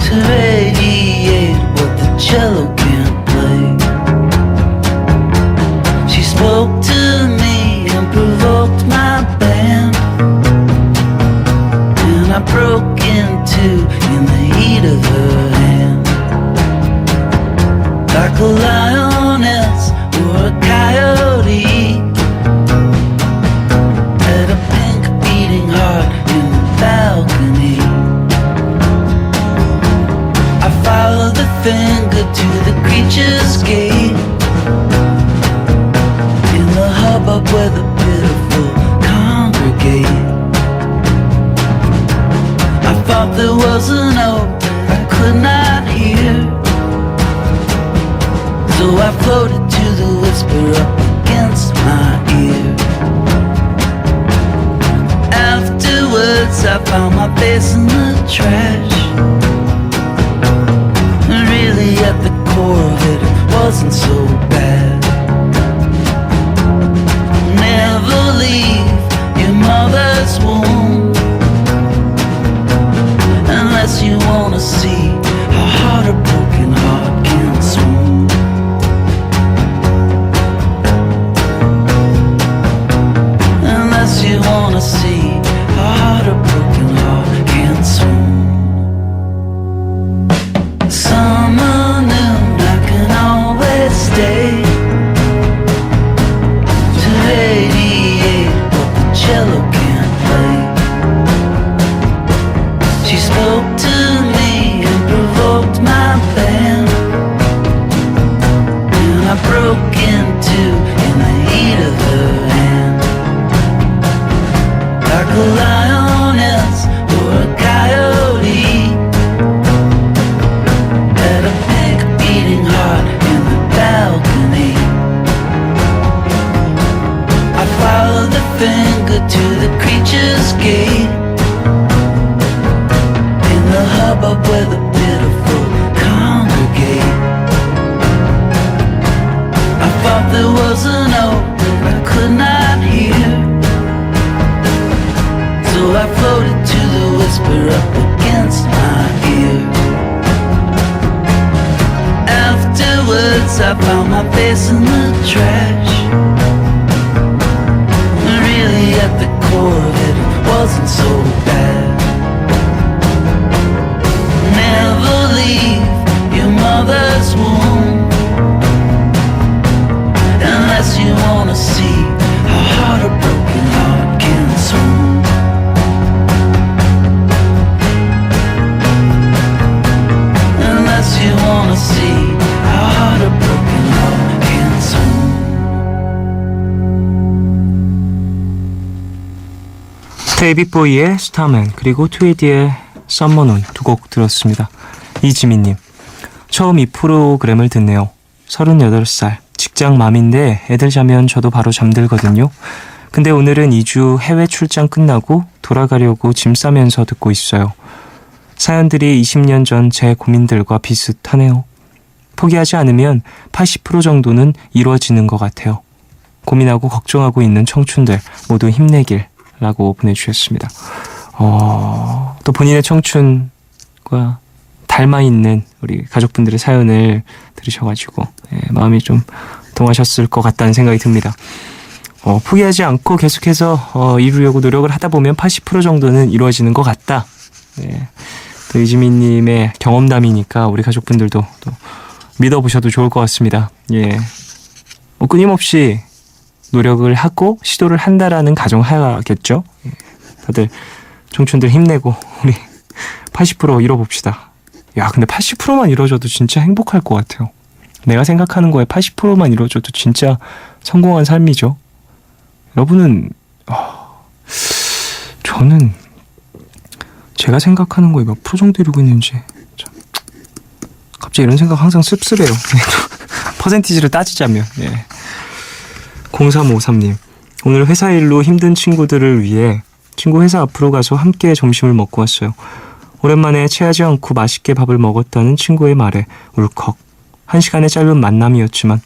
to radiate what the cello can't play. She spoke to me and provoked my band, and I broke into in the heat of her hand. Like a lioness or a coyote, had a pink beating heart in the balcony. I followed the finger to the creature's gate, in the hubbub where the pitiful congregate. I thought there was a note I could not hear, so I floated to the whisper up against my ear. Afterwards, I found my face in the trash, and really at the core of it, it wasn't so bad. Never leave your mother's womb unless you wanna see how hard a broken heart can swoon. Unless you wanna see how hard a broken heart can swoon. I found my face in the trash. Really at the core of it, it wasn't so bad. Never leave your mother's womb unless you wanna see how hard a broken heart can swoon. Unless you wanna see how hard a broken heart can swoon. 데이빗 보이의 스타맨 그리고 트웨이디의 썸머논 두 곡 들었습니다. 이지민님, 처음 이 프로그램을 듣네요. 38살 직장맘인데 애들 자면 저도 바로 잠들거든요. 근데 오늘은 2주 해외 출장 끝나고 돌아가려고 짐 싸면서 듣고 있어요. 사연들이 20년 전 제 고민들과 비슷하네요. 포기하지 않으면 80% 정도는 이루어지는 것 같아요. 고민하고 걱정하고 있는 청춘들 모두 힘내길 라고 보내주셨습니다. 또 본인의 청춘과 닮아있는 우리 가족분들의 사연을 들으셔가지고 마음이 좀 동하셨을 것 같다는 생각이 듭니다. 포기하지 않고 계속해서 이루려고 노력을 하다 보면 80% 정도는 이루어지는 것 같다. 또 이지민님의 경험담이니까 우리 가족분들도 또 믿어보셔도 좋을 것 같습니다. 끊임없이 노력을 하고 시도를 한다라는 가정하겠죠. 다들 청춘들 힘내고 우리 80% 이뤄봅시다. 야, 근데 80%만 이뤄져도 진짜 행복할 것 같아요. 내가 생각하는 거에 80%만 이뤄져도 진짜 성공한 삶이죠. 여러분은 저는 제가 생각하는 거에 몇 프로 정도 이루고 있는지 참, 갑자기 이런 생각 항상 씁쓸해요. 퍼센티지를 따지자면. 0353님, 오늘 회사 일로 힘든 친구들을 위해 친구 회사 앞으로 가서 함께 점심을 먹고 왔어요. 오랜만에 체하지 않고 맛있게 밥을 먹었다는 친구의 말에 울컥. 1시간의 짧은 만남이었지만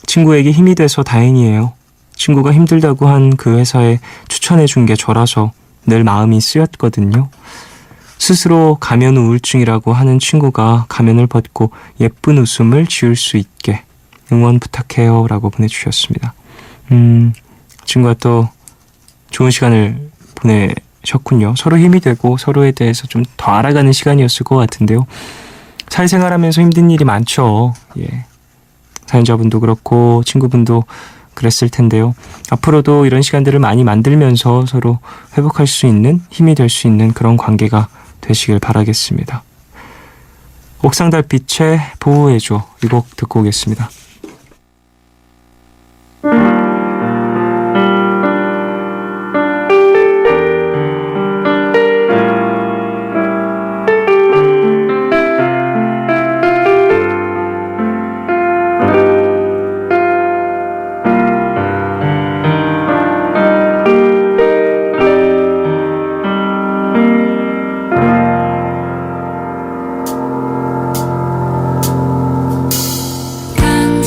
친구에게 힘이 돼서 다행이에요. 친구가 힘들다고 한 그 회사에 추천해 준 게 저라서 늘 마음이 쓰였거든요. 스스로 가면 우울증이라고 하는 친구가 가면을 벗고 예쁜 웃음을 지을 수 있게 응원 부탁해요 라고 보내주셨습니다. 친구가 또 좋은 시간을 보내셨군요. 서로 힘이 되고 서로에 대해서 좀 더 알아가는 시간이었을 것 같은데요. 사회생활하면서 힘든 일이 많죠. 사연자분도 그렇고 친구분도 그랬을 텐데요. 앞으로도 이런 시간들을 많이 만들면서 서로 회복할 수 있는 힘이 될 수 있는 그런 관계가 되시길 바라겠습니다. 옥상달빛의 보호해줘 이 곡 듣고 오겠습니다. 강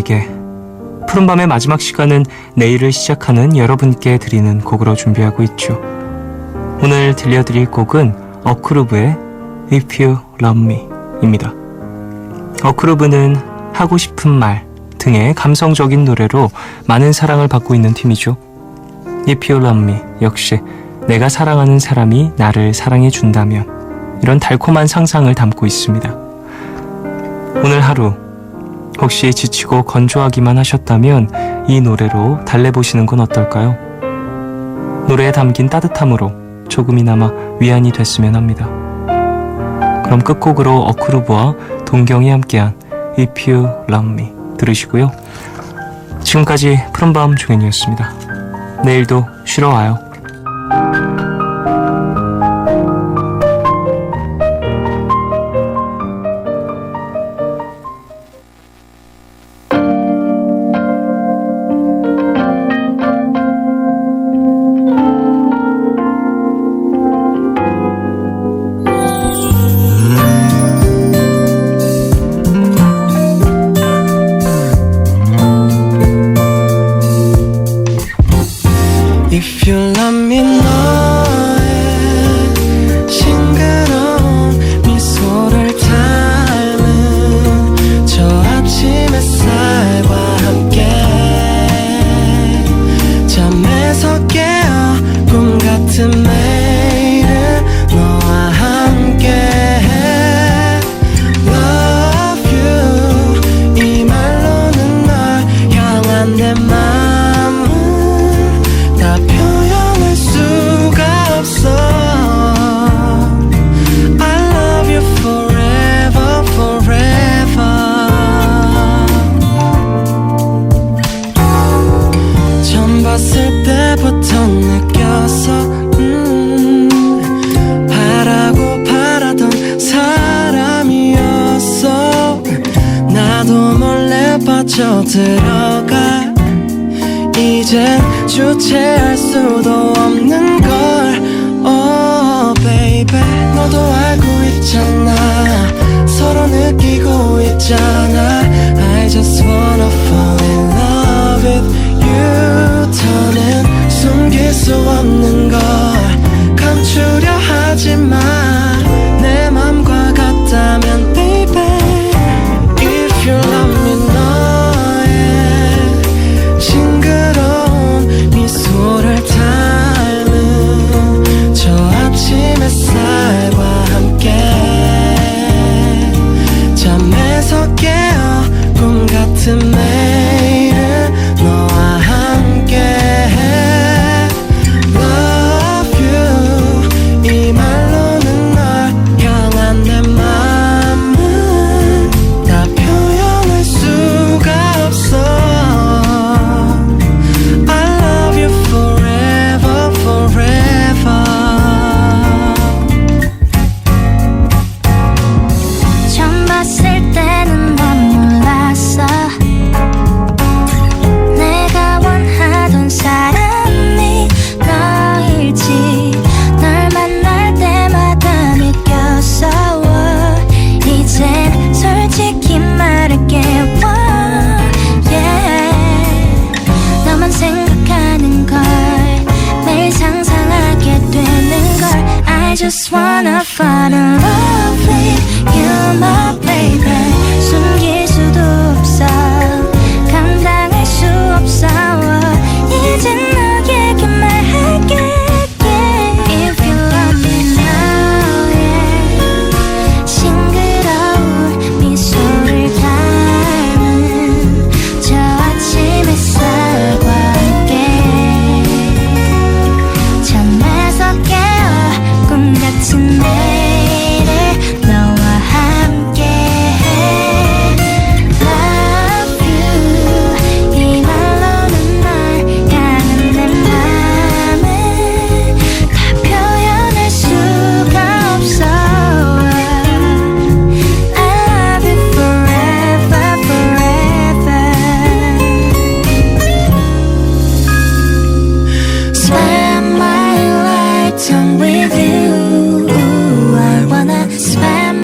너에게. 푸른밤의 마지막 시간은 내일을 시작하는 여러분께 드리는 곡으로 준비하고 있죠. 오늘 들려드릴 곡은 어크루브의 If You Love Me 입니다. 어크루브는 하고 싶은 말 등의 감성적인 노래로 많은 사랑을 받고 있는 팀이죠. If You Love Me 역시 내가 사랑하는 사람이 나를 사랑해 준다면, 이런 달콤한 상상을 담고 있습니다. 오늘 하루 혹시 지치고 건조하기만 하셨다면 이 노래로 달래보시는 건 어떨까요? 노래에 담긴 따뜻함으로 조금이나마 위안이 됐으면 합니다. 그럼 끝곡으로 어크루브와 동경이 함께한 If You Love Me 들으시고요. 지금까지 푸른밤 종현이었습니다. 내일도 쉬러 와요. If you love me 너의 싱그러운 미소를 닮은 저 아침 햇살과 함께 잠에서 깨어 꿈 같은 매일을 너와 함께 Love you 이 말로는 널 향한 내 마음은 다 표현할 수가 없어. I love you forever, forever. 처음 봤을 때부터 느꼈어. 바라고 바라던 사람이었어. 나도 몰래 빠져들어가. 이젠 주체할 수도 없는 걸. Oh baby 너도 알고 있잖아. 서로 느끼고 있잖아. I just wanna fall in love with you. 더는 숨길 수 없는 걸 감추려 하지마. 내 맘과 같다면 baby If you love me 너의 싱그러운 미소를 닮은 저 아침 햇살과 함께 잠에서 깨어 꿈 같은 매일을 너와 함께 Love you 이 말로는 널 향한 내 마음은 다 표현할 수가 없어. I love you forever, forever. 처음 봤을 때는 넌 몰랐어. 내가 원하던 사람이 너일지 널 만날 때마다 느꼈어. 이젠 솔직히 말할게. Yeah. 너만 생각하는 걸 매일 상상하게 되는 걸. I just wanna fall in love